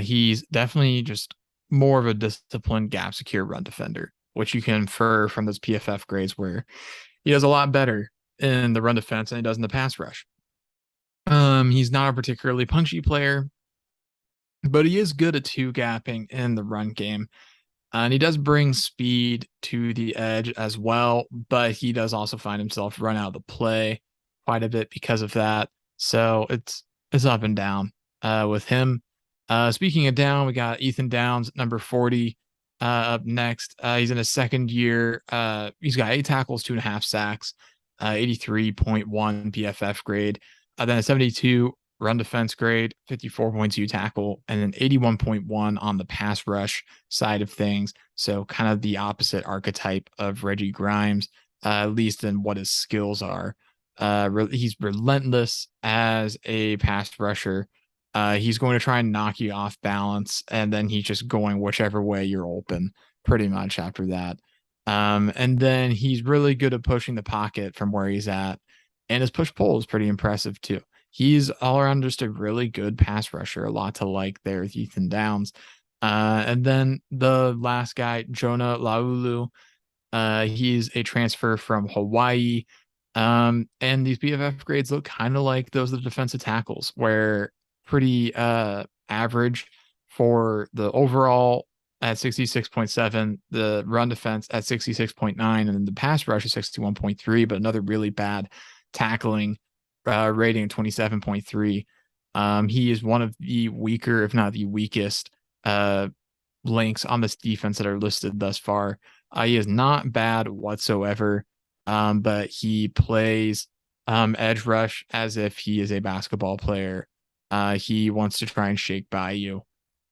He's definitely just more of a disciplined gap secure run defender, which you can infer from those PFF grades where he does a lot better in the run defense than he does in the pass rush. He's not a particularly punchy player. but he is good at two gapping in the run game. And he does bring speed to the edge as well, but he does also find himself run out of the play quite a bit because of that. So it's up and down with him. Speaking of down, we got Ethan Downs, number 40, up next. He's in his second year. He's got 8 tackles, 2.5 sacks, 83.1 PFF grade, then a 72 run defense grade, 54.2 tackle, and then 81.1 on the pass rush side of things. So kind of the opposite archetype of Reggie Grimes, at least in what his skills are. He's relentless as a pass rusher. He's going to try and knock you off balance, and then he's just going whichever way you're open, pretty much after that. And then he's really good at pushing the pocket from where he's at, and his push pull is pretty impressive too. He's all around just a really good pass rusher, a lot to like there with Ethan Downs. And then the last guy, Jonah Laulu, he's a transfer from Hawaii. And these BFF grades look kind of like those of the defensive tackles, where pretty average for the overall at 66.7, the run defense at 66.9, and then the pass rush is 61.3, but another really bad tackling rating 27.3. He is one of the weaker, if not the weakest, links on this defense that are listed thus far. He is not bad whatsoever, but he plays edge rush as if he is a basketball player. He wants to try and shake by you.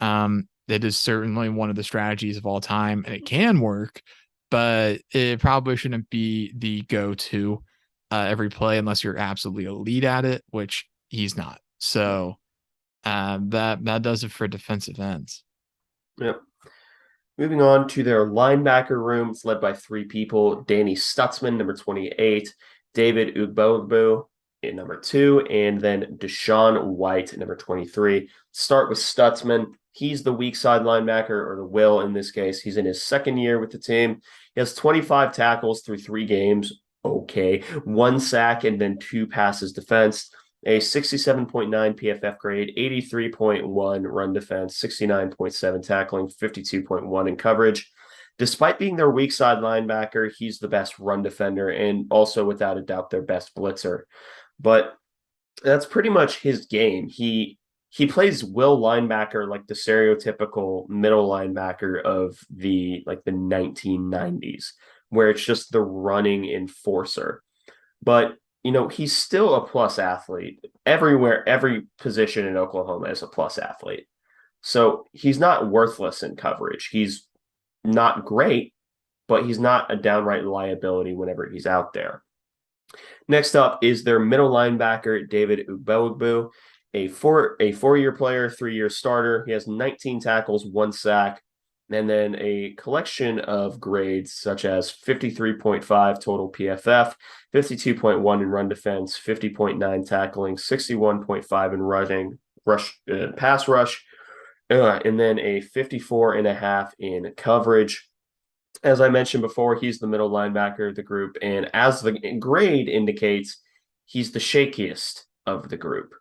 It is certainly one of the strategies of all time, and it can work, but it probably shouldn't be the go-to every play unless you're absolutely elite at it, which he's not. So that does it for defensive ends. Yep. Moving on to their linebacker room, it's led by three people: Danny Stutzman, number 28, David Ugboegbu at number 2, and then Deshaun White at number 23. Start with Stutzman. He's the weak side linebacker, or the will in this case. He's in his second year with the team. He has 25 tackles through 3 games. Okay. 1 sack and then 2 passes defense. A 67.9 PFF grade, 83.1 run defense, 69.7 tackling, 52.1 in coverage. Despite being their weak side linebacker, he's the best run defender and also, without a doubt, their best blitzer. But that's pretty much his game. He plays will linebacker, like the stereotypical middle linebacker of the 1990s, where it's just the running enforcer. But he's still a plus athlete. Everywhere, every position in Oklahoma is a plus athlete. So he's not worthless in coverage. He's not great, but he's not a downright liability whenever he's out there. Next up is their middle linebacker, David Ugboegbu, a four-year player, 3-year starter. He has 19 tackles, 1 sack, and then a collection of grades such as 53.5 total PFF, 52.1 in run defense, 50.9 tackling, 61.5 in pass rush, and then a 54.5 in coverage. As I mentioned before, he's the middle linebacker of the group, and as the grade indicates, he's the shakiest of the group.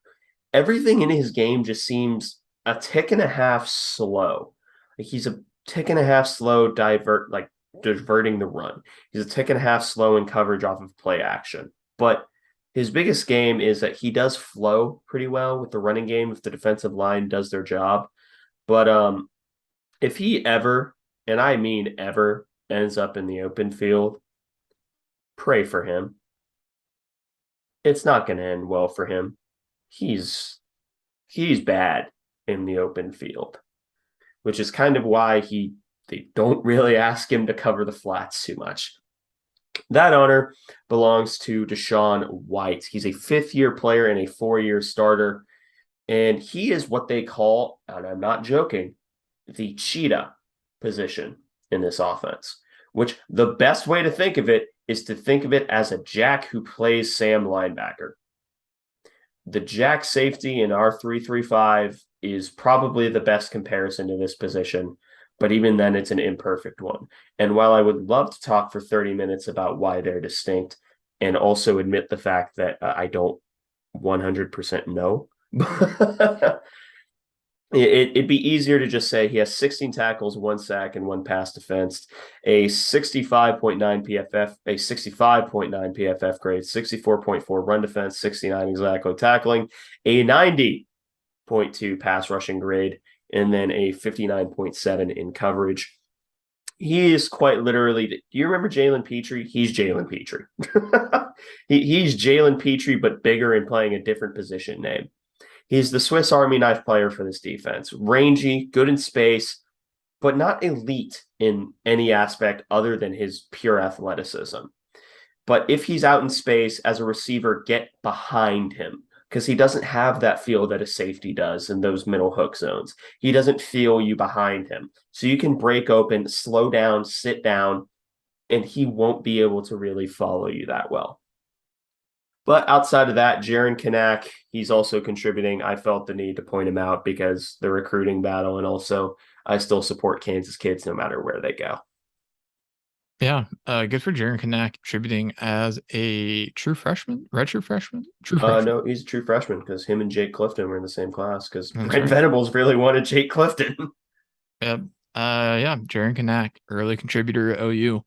Everything in his game just seems a tick and a half slow. He's a tick and a half slow diverting the run. He's a tick and a half slow in coverage off of play action. But his biggest game is that he does flow pretty well with the running game if the defensive line does their job. But if he ever, and I mean ever, ends up in the open field, pray for him. It's not going to end well for him. He's bad in the open field, which is kind of why they don't really ask him to cover the flats too much. That honor belongs to Deshaun White. He's a 5th-year player and a 4-year starter, and he is what they call, and I'm not joking, the cheetah position in this offense, which the best way to think of it is to think of it as a jack who plays Sam linebacker. The jack safety in our 3-3-5 is probably the best comparison to this position, but even then it's an imperfect one. And while I would love to talk for 30 minutes about why they're distinct and also admit the fact that I don't 100% know, It'd be easier to just say he has 16 tackles, one sack, and one pass defense, a 65.9 PFF, a 65.9 PFF grade, 64.4 run defense, 69 exactly tackling, a 90.2 pass rushing grade, and then a 59.7 in coverage. He is quite literally. Do you remember Jalen Petrie? He's Jalen Petrie. He's Jalen Petrie, but bigger and playing a different position name. He's the Swiss Army knife player for this defense. Rangy, good in space, but not elite in any aspect other than his pure athleticism. But if he's out in space as a receiver, get behind him because he doesn't have that feel that a safety does in those middle hook zones. He doesn't feel you behind him. So you can break open, slow down, sit down, and he won't be able to really follow you that well. But outside of that, Jaron Kanak, he's also contributing. I felt the need to point him out because the recruiting battle, and also I still support Kansas kids no matter where they go. Yeah, good for Jaron Kanak contributing as a true freshman, redshirt freshman, true No, freshman. he's a true freshman because him and Jake Clifton were in the same class because That's Brent right. Venables really wanted Jake Clifton. Yep. Yeah, Jaron Kanak, early contributor at OU.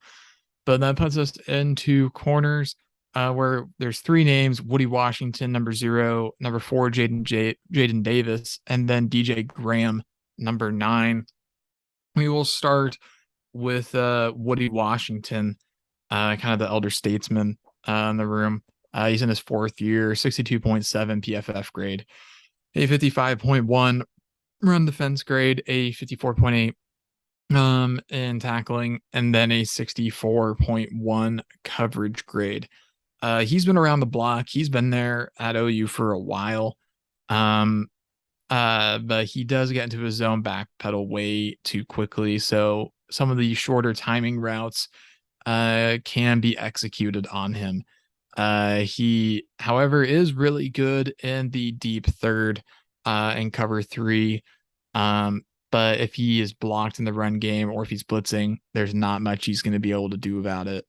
But that puts us into corners where there's three names: Woody Washington, number 0; number 4, Jaden Davis, and then DJ Graham, number 9. We will start with Woody Washington, kind of the elder statesman in the room. He's in his 4th year, 62.7 PFF grade, a 55.1 run defense grade, a 54.8 in tackling, and then a 64.1 coverage grade. He's been around the block. He's been there at OU for a while. Um, but he does get into his zone backpedal way too quickly. So some of the shorter timing routes can be executed on him. He, however, is really good in the deep third and cover 3. Um, but if he is blocked in the run game or if he's blitzing, there's not much he's going to be able to do about it.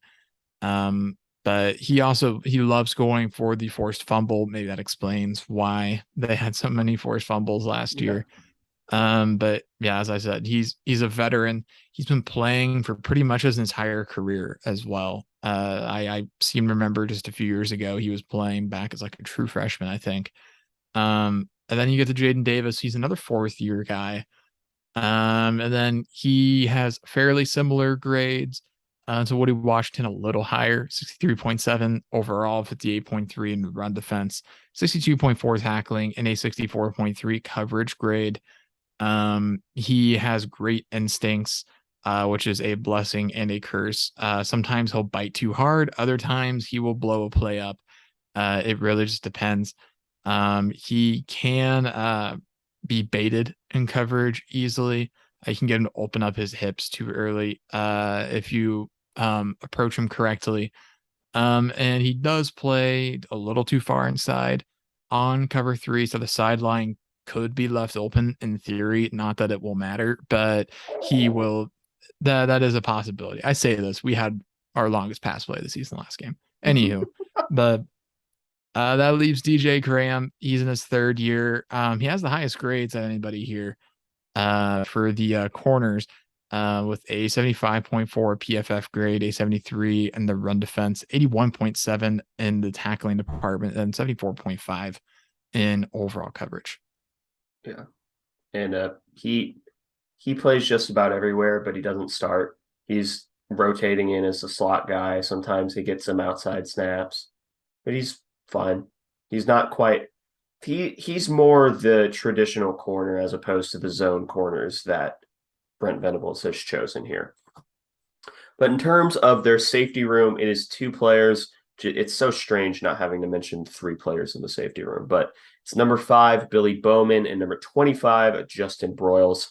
Um, but he loves going for the forced fumble. Maybe that explains why they had so many forced fumbles last Yeah. year. But yeah, as I said, he's a veteran. He's been playing for pretty much his entire career as well. I seem to remember just a few years ago he was playing back as like a true freshman, I think. And then you get to Jaden Davis. He's another 4th year guy. And then he has fairly similar grades to Woody Washington, a little higher, 63.7 overall, 58.3 in run defense, 62.4 tackling, and a 64.3 coverage grade. He has great instincts, which is a blessing and a curse. Sometimes he'll bite too hard. Other times he will blow a play up. It really just depends. He can be baited in coverage easily. He can get him to open up his hips too early if you approach him correctly. And he does play a little too far inside on cover 3, so the sideline could be left open in theory. Not that it will matter, but he will. That is a possibility. I say this. We had our longest pass play of the season last game. Anywho, but that leaves DJ Graham. He's in his 3rd year. He has the highest grades of anybody here for the corners with a 75.4 PFF grade, a 73 in the run defense, 81.7 in the tackling department, and 74.5 in overall coverage. Yeah. And he plays just about everywhere, but he doesn't start. He's rotating in as a slot guy. Sometimes he gets some outside snaps, but he's fine. He's not quite he's more the traditional corner as opposed to the zone corners that Brent Venables has chosen here. But in terms of their safety room, it is 2 players. It's so strange not having to mention 3 players in the safety room, but it's number 5, Billy Bowman, and number 25, Justin Broyles.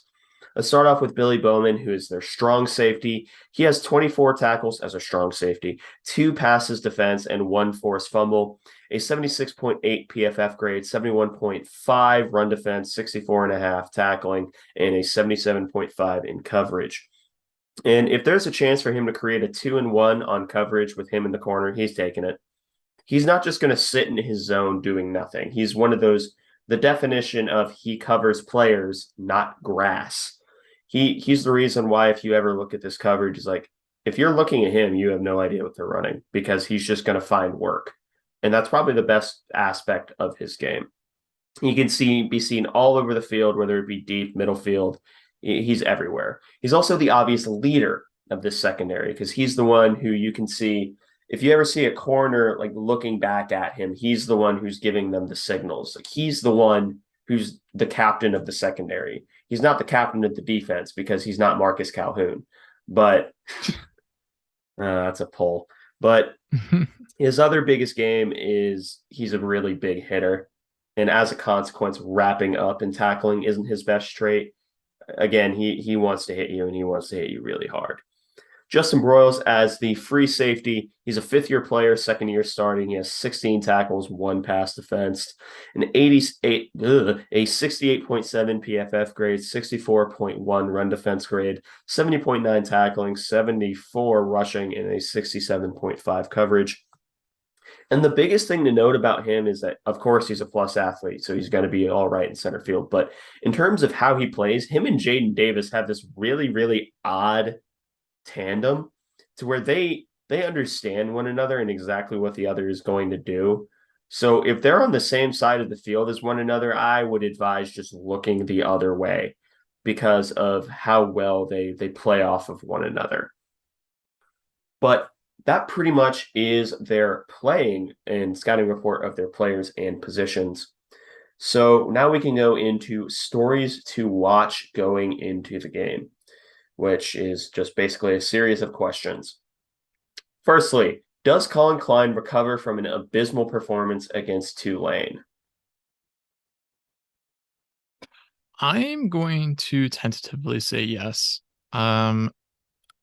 Let's start off with Billy Bowman, who is their strong safety. He has 24 tackles as a strong safety, 2 passes defense, and 1 forced fumble, a 76.8 PFF grade, 71.5 run defense, 64.5 tackling, and a 77.5 in coverage. And if there's a chance for him to create a 2-and-1 on coverage with him in the corner, he's taking it. He's not just going to sit in his zone doing nothing. He's one of those the definition of he covers players, not grass. He's the reason why if you ever look at this coverage, is like if you're looking at him, you have no idea what they're running because he's just going to find work. And that's probably the best aspect of his game. He can be seen all over the field, whether it be deep, middle field. He's everywhere. He's also the obvious leader of this secondary because he's the one who you can see. If you ever see a corner like looking back at him, he's the one who's giving them the signals. Like he's the one who's the captain of the secondary. He's not the captain of the defense because he's not Marcus Calhoun, but that's a pull. But his other biggest game is he's a really big hitter. And as a consequence, wrapping up and tackling isn't his best trait. Again, he wants to hit you and he wants to hit you really hard. Justin Broyles as the free safety. He's a fifth-year player, second year starting. He has 16 tackles, one pass defense, a 68.7 PFF grade, 64.1 run defense grade, 70.9 tackling, 74 rushing, and a 67.5 coverage. And the biggest thing to note about him is that, of course, he's a plus athlete, so he's going to be all right in center field. But in terms of how he plays, him and Jaden Davis have this really, really odd tandem to where they understand one another and exactly what the other is going to do. So if they're on the same side of the field as one another, I would advise just looking the other way because of how well they play off of one another. But that pretty much is their playing and scouting report of their players and positions. So now we can go into stories to watch going into the game, which is just basically a series of questions. Firstly, does Colin Klein recover from an abysmal performance against Tulane? I'm going to tentatively say yes.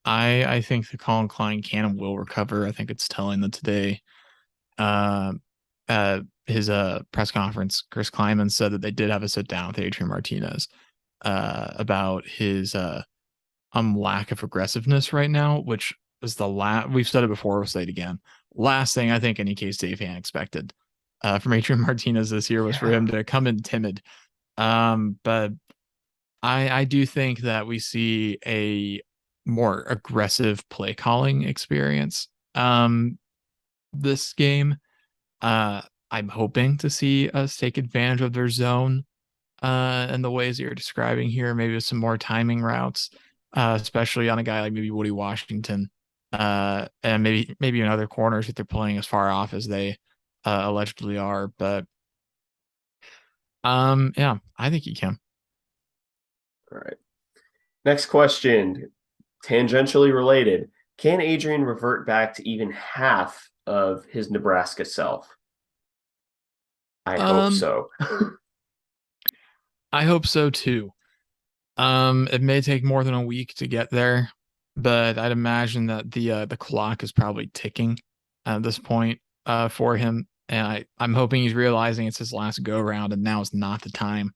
I think the Colin Klein can and will recover. I think it's telling that today, his press conference, Chris Kleiman said that they did have a sit down with Adrian Martinez about his lack of aggressiveness right now, which is we've said it before, we'll say it again. Last thing I think any K-State fan expected from Adrian Martinez this year was for him to come in timid. But I do think that we see a more aggressive play calling experience this game. I'm hoping to see us take advantage of their zone in the ways that you're describing here, maybe with some more timing routes, especially on a guy like maybe Woody Washington, and maybe in other corners if they're playing as far off as they allegedly are. But yeah, I think he can. All right. Next question, tangentially related. Can Adrian revert back to even half of his Nebraska self? I hope so. I hope so too. It may take more than a week to get there, but I'd imagine that the clock is probably ticking at this point for him. And I'm hoping he's realizing it's his last go round, and now is not the time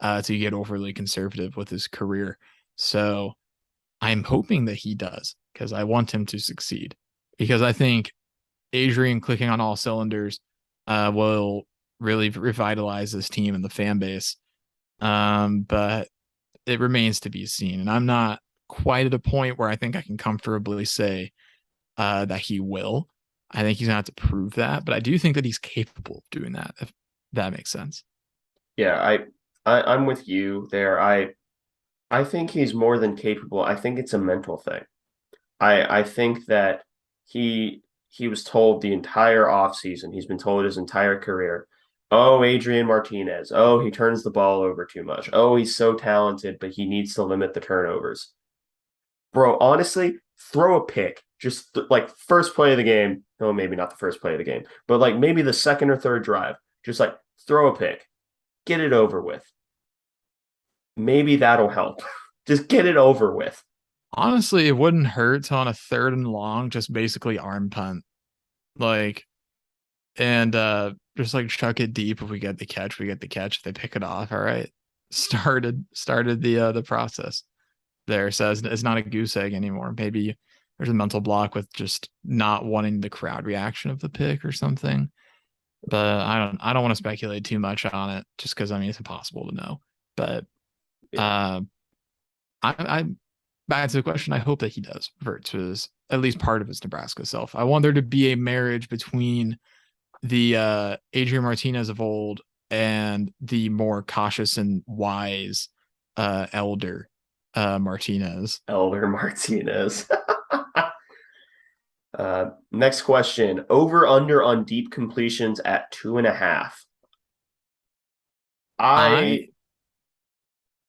to get overly conservative with his career. So I'm hoping that he does because I want him to succeed. Because I think Adrian clicking on all cylinders will really revitalize this team and the fan base. But it remains to be seen. And I'm not quite at a point where I think I can comfortably say that he will. I think he's going to have to prove that. But I do think that he's capable of doing that, if that makes sense. Yeah, I'm with you there. I think he's more than capable. I think it's a mental thing. I think that he was told the entire offseason, he's been told his entire career, oh, Adrian Martinez, oh, he turns the ball over too much. Oh, he's so talented, but he needs to limit the turnovers. Bro, honestly, throw a pick. Just like first play of the game. No, maybe not the first play of the game, but like maybe the second or third drive. Just like throw a pick. Get it over with. Maybe that'll help. Just get it over with. Honestly, it wouldn't hurt to on a 3rd and long, just basically arm punt. Like, and just like chuck it deep. If we get the catch, we get the catch. If they pick it off, all right. Started the process there. Says it's not a goose egg anymore. Maybe there's a mental block with just not wanting the crowd reaction of the pick or something. but I don't want to speculate too much on it just because I mean it's impossible to know. But Yeah. uh, I back to the question. I hope that he does revert to his at least part of his Nebraska self. I want there to be a marriage between the Adrian Martinez of old and the more cautious and wise elder Martinez. Elder Martinez. Next question. Over under on deep completions at 2.5. I I,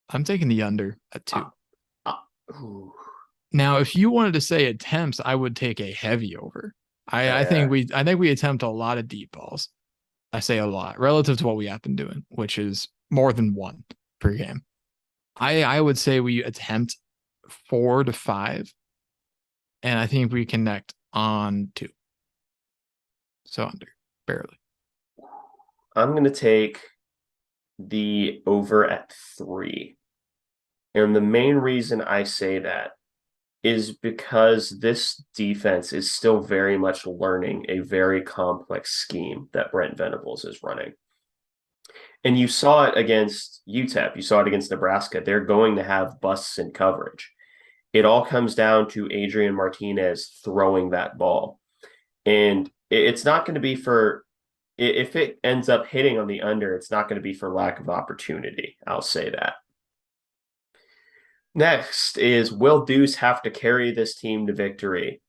I'm taking the under at I, 2. I ooh, Now, if you wanted to say attempts, I would take a heavy over. yeah. I think we attempt a lot of deep balls. I say a lot relative to what we have been doing, which is more than one per game. I would say we attempt 4 to 5, and I think we connect on 2. So under, barely. I'm going to take the over at 3. And the main reason I say that is because this defense is still very much learning a very complex scheme that Brent Venables is running. And you saw it against UTEP, you saw it against Nebraska. They're going to have busts in coverage. It all comes down to Adrian Martinez throwing that ball. And it's not going to be for, if it ends up hitting on the under, it's not going to be for lack of opportunity. I'll say that. Next is, will Deuce have to carry this team to victory?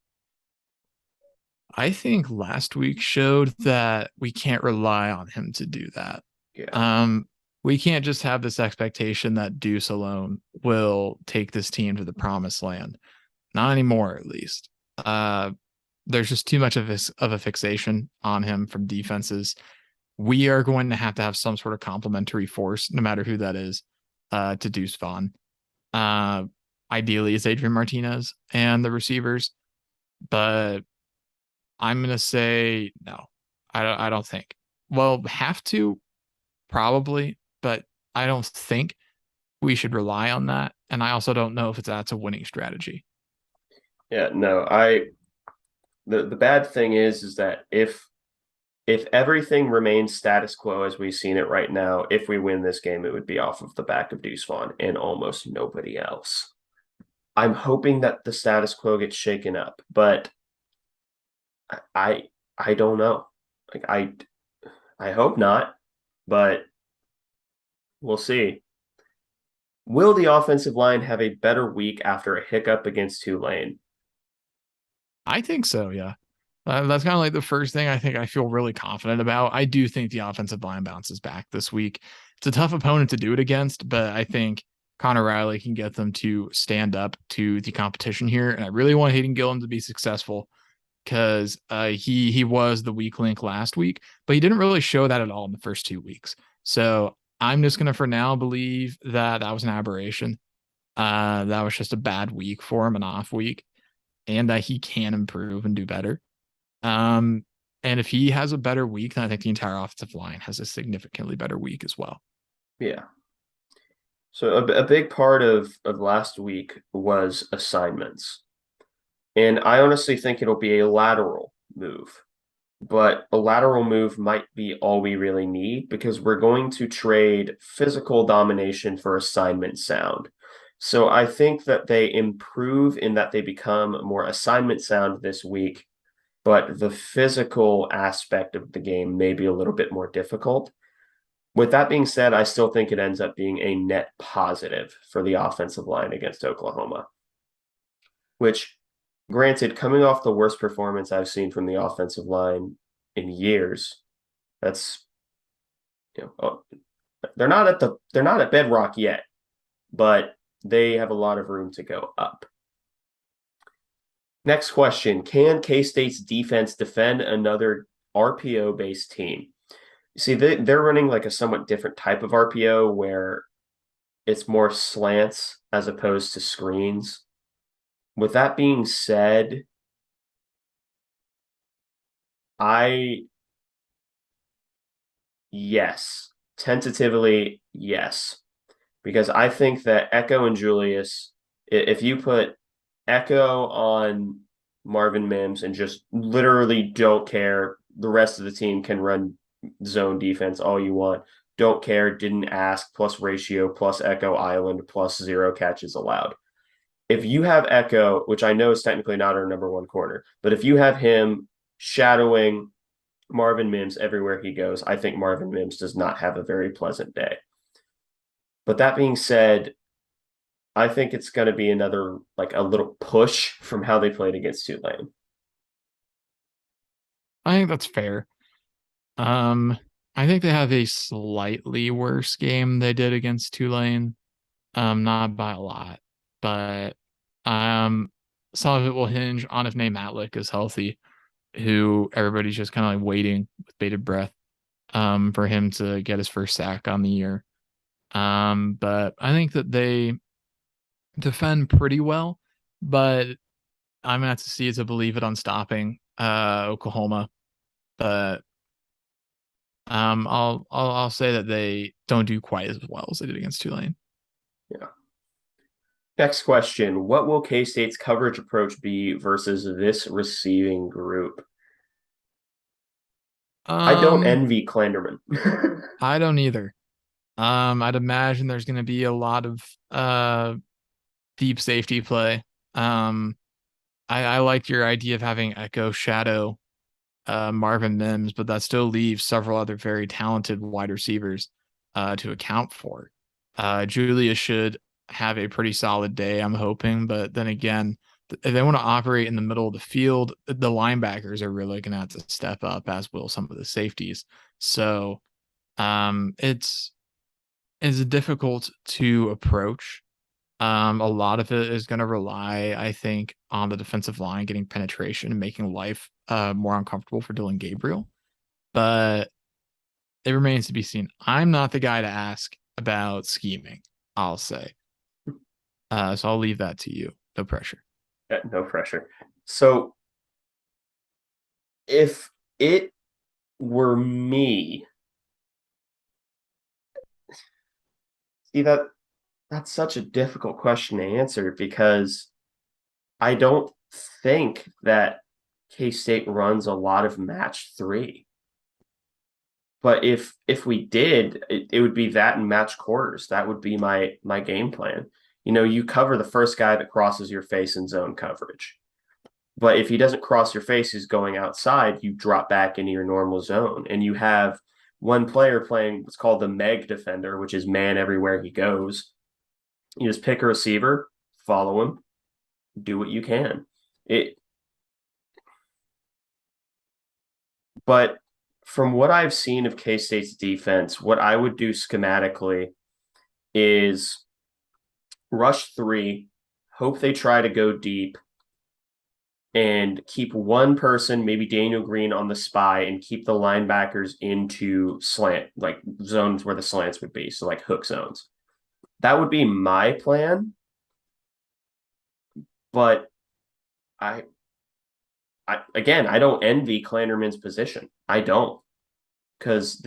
I think last week showed that we can't rely on him to do that. Yeah. Um, we can't just have this expectation that Deuce alone will take this team to the promised land. Not anymore, at least. There's just too much of a fixation on him from defenses. We are going to have some sort of complementary force, no matter who that is, to Deuce Vaughn. Uh, Ideally, it's Adrian Martinez and the receivers, but I'm gonna say no. I don't think. Well, have to probably, but I don't think we should rely on that. And I also don't know if that's a winning strategy. Yeah, no, I the bad thing is that if everything remains status quo as we've seen it right now, if we win this game, it would be off of the back of Deuce Vaughn and almost nobody else. I'm hoping that the status quo gets shaken up, but I I don't know. Like I hope not, but we'll see. Will the offensive line have a better week after a hiccup against Tulane? I think so, yeah. That's kind of like the first thing I think I feel really confident about. I do think the offensive line bounces back this week. It's a tough opponent to do it against, but I think Connor Riley can get them to stand up to the competition here. And I really want Hayden Gillum to be successful because he was the weak link last week, but he didn't really show that at all in the first 2 weeks. So I'm just gonna for now believe that that was an aberration. That was just a bad week for him, an off week, and that he can improve and do better. Um, and if he has a better week, then I think the entire offensive line has a significantly better week as well. Yeah. So a big part of last week was assignments. And I honestly think it'll be a lateral move. But a lateral move might be all we really need because we're going to trade physical domination for assignment sound. So I think that they improve in that they become more assignment sound this week, but the physical aspect of the game may be a little bit more difficult. With that being said, I still think it ends up being a net positive for the offensive line against Oklahoma, which, granted, coming off the worst performance I've seen from the offensive line in years, that's, they're not at bedrock yet, but they have a lot of room to go up. Next question. Can K-State's defense defend another RPO based team? See, they're running like a somewhat different type of RPO where it's more slants as opposed to screens. With that being said, I, yes, tentatively, yes, because I think that Echo and Julius, if you put Echo on Marvin Mims and just literally don't care, the rest of the team can run zone defense all you want. Don't care, didn't ask, plus ratio, plus Echo Island, plus 0 catches allowed. If you have Echo, which I know is technically not our number one corner, but if you have him shadowing Marvin Mims everywhere he goes, I think Marvin Mims does not have a very pleasant day. But that being said, I think it's going to be another, like a little push from how they played against Tulane. I think that's fair. Um, I think they have a slightly worse game they did against Tulane. Not by a lot, but um, some of it will hinge on if Nate Matlick is healthy, who everybody's just kind of like waiting with bated breath, for him to get his first sack on the year. But I think that they defend pretty well, but I'm gonna have to see it to believe it on stopping Oklahoma. But I'll say that they don't do quite as well as they did against Tulane. Yeah. Next question. What will K State's coverage approach be versus this receiving group? I don't Um, envy Clanderman. I don't either. I'd imagine there's going to be a lot of deep safety play. Um, I like your idea of having Echo Shadow Marvin Mims, but that still leaves several other very talented wide receivers to account for. Julia should have a pretty solid day, I'm hoping, but then again, if they want to operate in the middle of the field, the linebackers are really going to have to step up, as will some of the safeties. So it's difficult to approach. A lot of it is going to rely, I think, on the defensive line getting penetration and making life more uncomfortable for Dylan Gabriel. But it remains to be seen. I'm not the guy to ask about scheming, I'll say. So I'll leave that to you. No pressure. No pressure. So if it were me, see that's such a difficult question to answer because I don't think that K State runs a lot of match three. But if we did, it would be that in match quarters. That would be my game plan. You know, you cover the first guy that crosses your face in zone coverage. But if he doesn't cross your face, he's going outside, you drop back into your normal zone. And you have one player playing what's called the Meg defender, which is man everywhere he goes. You just pick a receiver, follow him, do what you can. It but from what I've seen of K-State's defense, what I would do schematically is rush three, hope they try to go deep, and keep one person, maybe Daniel Green, on the spy and keep the linebackers into slant, like zones where the slants would be. So like hook zones. That would be my plan. But I again, I don't envy Clanderman's position. I don't. Because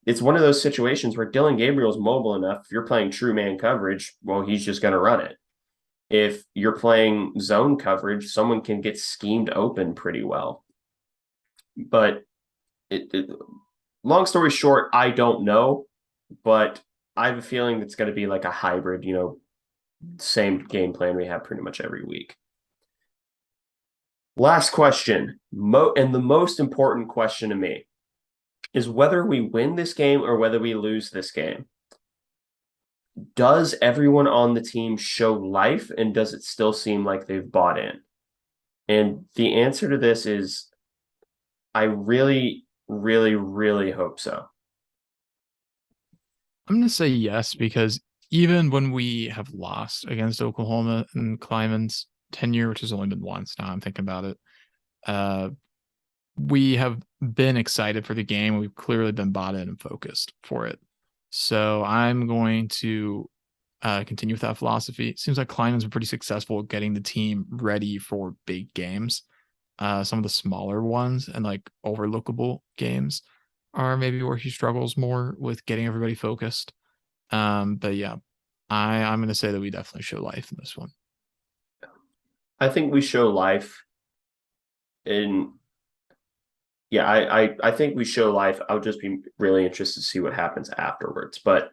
it's one of those situations where Dylan Gabriel's mobile enough. If you're playing true man coverage, well, he's just going to run it. If you're playing zone coverage, someone can get schemed open pretty well. But long story short, I don't know, but I have a feeling it's going to be like a hybrid, same game plan we have pretty much every week. Last question, and the most important question to me is whether we win this game or whether we lose this game. Does everyone on the team show life, and does it still seem like they've bought in? And the answer to this is I really, really, really hope so. I'm going to say yes, because even when we have lost against Oklahoma in Kleiman's tenure, which has only been once now, I'm thinking about it, we have been excited for the game. We've clearly been bought in and focused for it. So I'm going to continue with that philosophy. It seems like Kleinman's been pretty successful at getting the team ready for big games. Some of the smaller ones and like overlookable games are maybe where he struggles more with getting everybody focused. But yeah, I'm going to say that we definitely show life in this one. I think we show life in Yeah, I think we show life. I would just be really interested to see what happens afterwards. But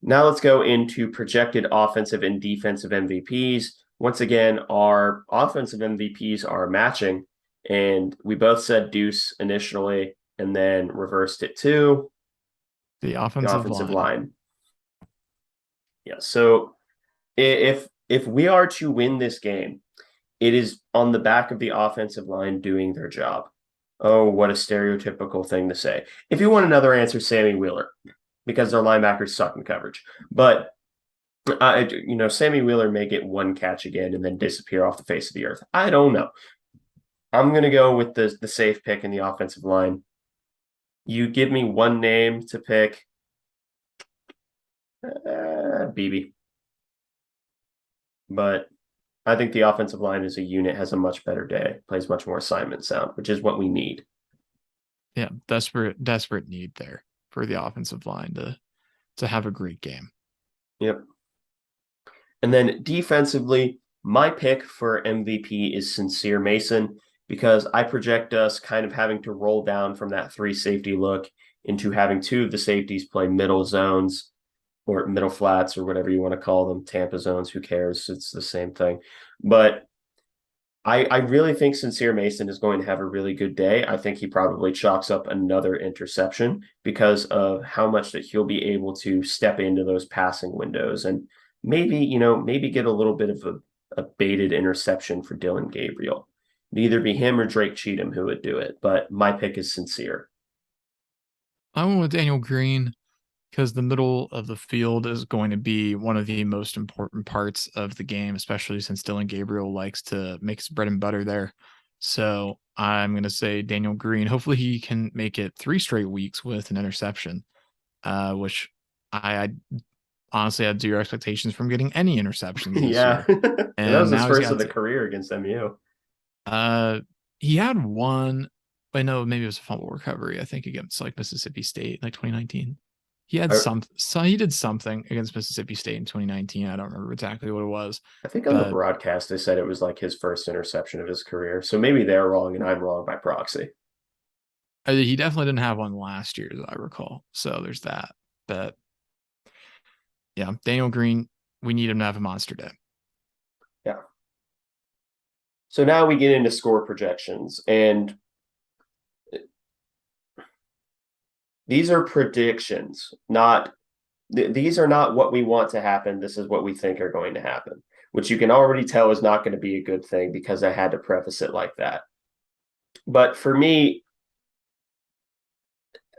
now let's go into projected offensive and defensive MVPs. Once again, our offensive MVPs are matching, and we both said Deuce initially and then reversed it to The the offensive offensive line. line. Yeah, so if we are to win this game, it is on the back of the offensive line doing their job. Oh, what a stereotypical thing to say. If you want another answer, Sammy Wheeler, because their linebackers suck in coverage. But Sammy Wheeler may get one catch again and then disappear off the face of the earth. I don't know. I'm gonna go with the safe pick in the offensive line. You give me one name to pick, BB. But I think the offensive line as a unit has a much better day, plays much more assignment sound, which is what we need. Yeah, desperate need there for the offensive line to have a great game. Yep. And then defensively, my pick for MVP is Sincere Mason because I project us kind of having to roll down from that three safety look into having two of the safeties play middle zones or middle flats or whatever you want to call them, Tampa zones, who cares? It's the same thing. But I really think Sincere Mason is going to have a really good day. I think he probably chalks up another interception because of how much that he'll be able to step into those passing windows and maybe get a little bit of a baited interception for Dylan Gabriel. It'd either be him or Drake Cheatham who would do it, but my pick is Sincere. I went with Daniel Green because the middle of the field is going to be one of the most important parts of the game, especially since Dylan Gabriel likes to make his bread and butter there. So I'm going to say Daniel Green. Hopefully he can make it 3 straight weeks with an interception, which I honestly had zero expectations from getting any interceptions this Yeah. year. And that And was his now he's first of got the career against MU. uh he had one. I know maybe it was a fumble recovery, I think against like Mississippi State, like 2019. He had I, so he did something against Mississippi State in 2019. I don't remember exactly what it was, I think on the but broadcast they said it was like his first interception of his career. So maybe they're wrong and I'm wrong by proxy. he definitely didn't have one last year, as I recall. So there's that. But yeah, Daniel Green, we need him to have a monster day. Yeah. So now we get into score projections, and these are predictions, not these are not what we want to happen. This is what we think are going to happen, which you can already tell is not going to be a good thing because I had to preface it like that. But for me,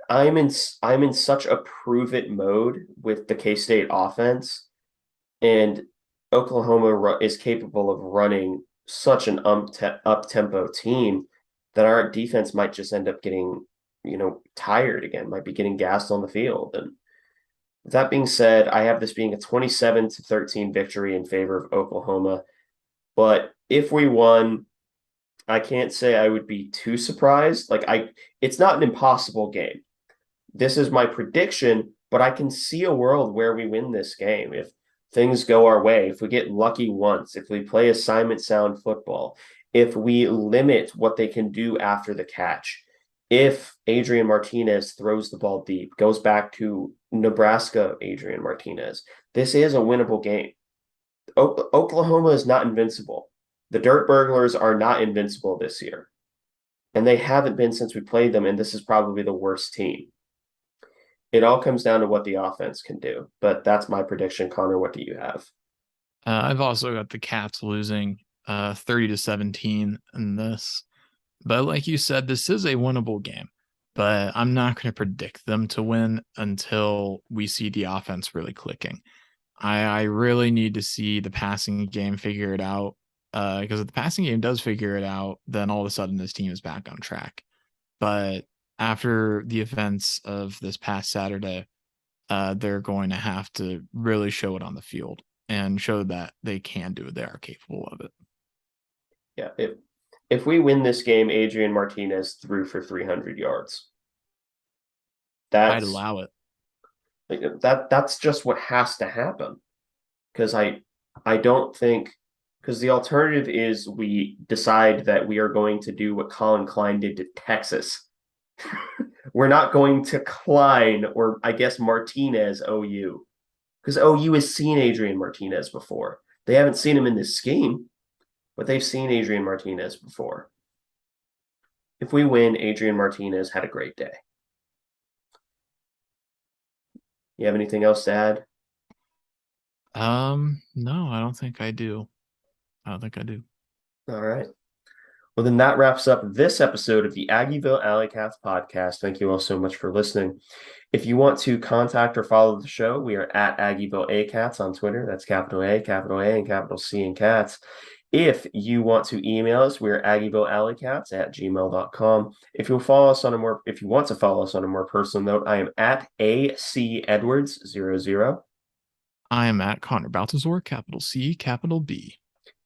I'm in such a prove it mode with the K-State offense, and Oklahoma is capable of running such an up tempo team that our defense might just end up getting, tired again, might be getting gassed on the field. And with that being said, I have this being a 27-13 victory in favor of Oklahoma. But if we won, I can't say I would be too surprised. It's not an impossible game. This is my prediction, but I can see a world where we win this game if things go our way, if we get lucky once, if we play assignment sound football, if we limit what they can do after the catch, if Adrian Martinez throws the ball deep, goes back to Nebraska Adrian Martinez. This is a winnable game. Oklahoma is not invincible. The Dirt Burglars are not invincible this year, and they haven't been since we played them, and this is probably the worst team. It all comes down to what the offense can do. But that's my prediction. Connor, what do you have? I've also got the Cats losing 30-17 in this. But like you said, this is a winnable game. But I'm not going to predict them to win until we see the offense really clicking. I really need to see the passing game figure it out. Because if the passing game does figure it out, then all of a sudden this team is back on track. But after the events of this past Saturday, they're going to have to really show it on the field and show that they can do it. They are capable of it. Yeah, if we win this game, Adrian Martinez threw for 300 yards. I'd That's allow it. that's just what has to happen. Because I don't think because the alternative is we decide that we are going to do what Colin Klein did to Texas We're not going to Klein or I guess Martinez OU because OU has seen Adrian Martinez before. They haven't seen him in this scheme, but they've seen Adrian Martinez before. If we win, Adrian Martinez had a great day. You have anything else to add? No, I don't think I do. I don't think I do. All right. Well, then that wraps up this episode of the Aggieville Alleycats podcast. Thank you all so much for listening. If you want to contact or follow the show, we are at Aggieville Alleycats on Twitter. That's capital A, and capital C in cats. If you want to email us, we're AggieVilleAlleycats@gmail.com. If you want to follow us on a more personal note, I am at AC Edwards00. I am at Connor Baltazar, capital C, capital B.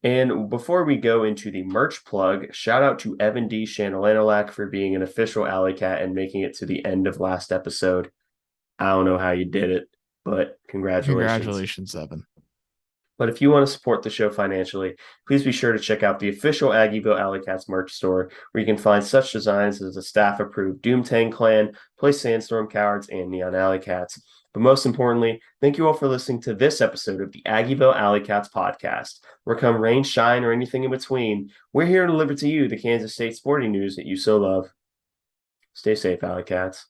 And before we go into the merch plug, shout out to Evan D. Chandelanolac for being an official Alley Cat and making it to the end of last episode. I don't know how you did it, but congratulations. Congratulations, Evan. But if you want to support the show financially, please be sure to check out the official Aggieville Alleycats merch store, where you can find such designs as the staff-approved Doomtang Clan, Place Sandstorm Cowards, and Neon Alleycats. But most importantly, thank you all for listening to this episode of the Aggieville Alleycats podcast. Where come rain, shine, or anything in between, we're here to deliver to you the Kansas State sporting news that you so love. Stay safe, Alleycats.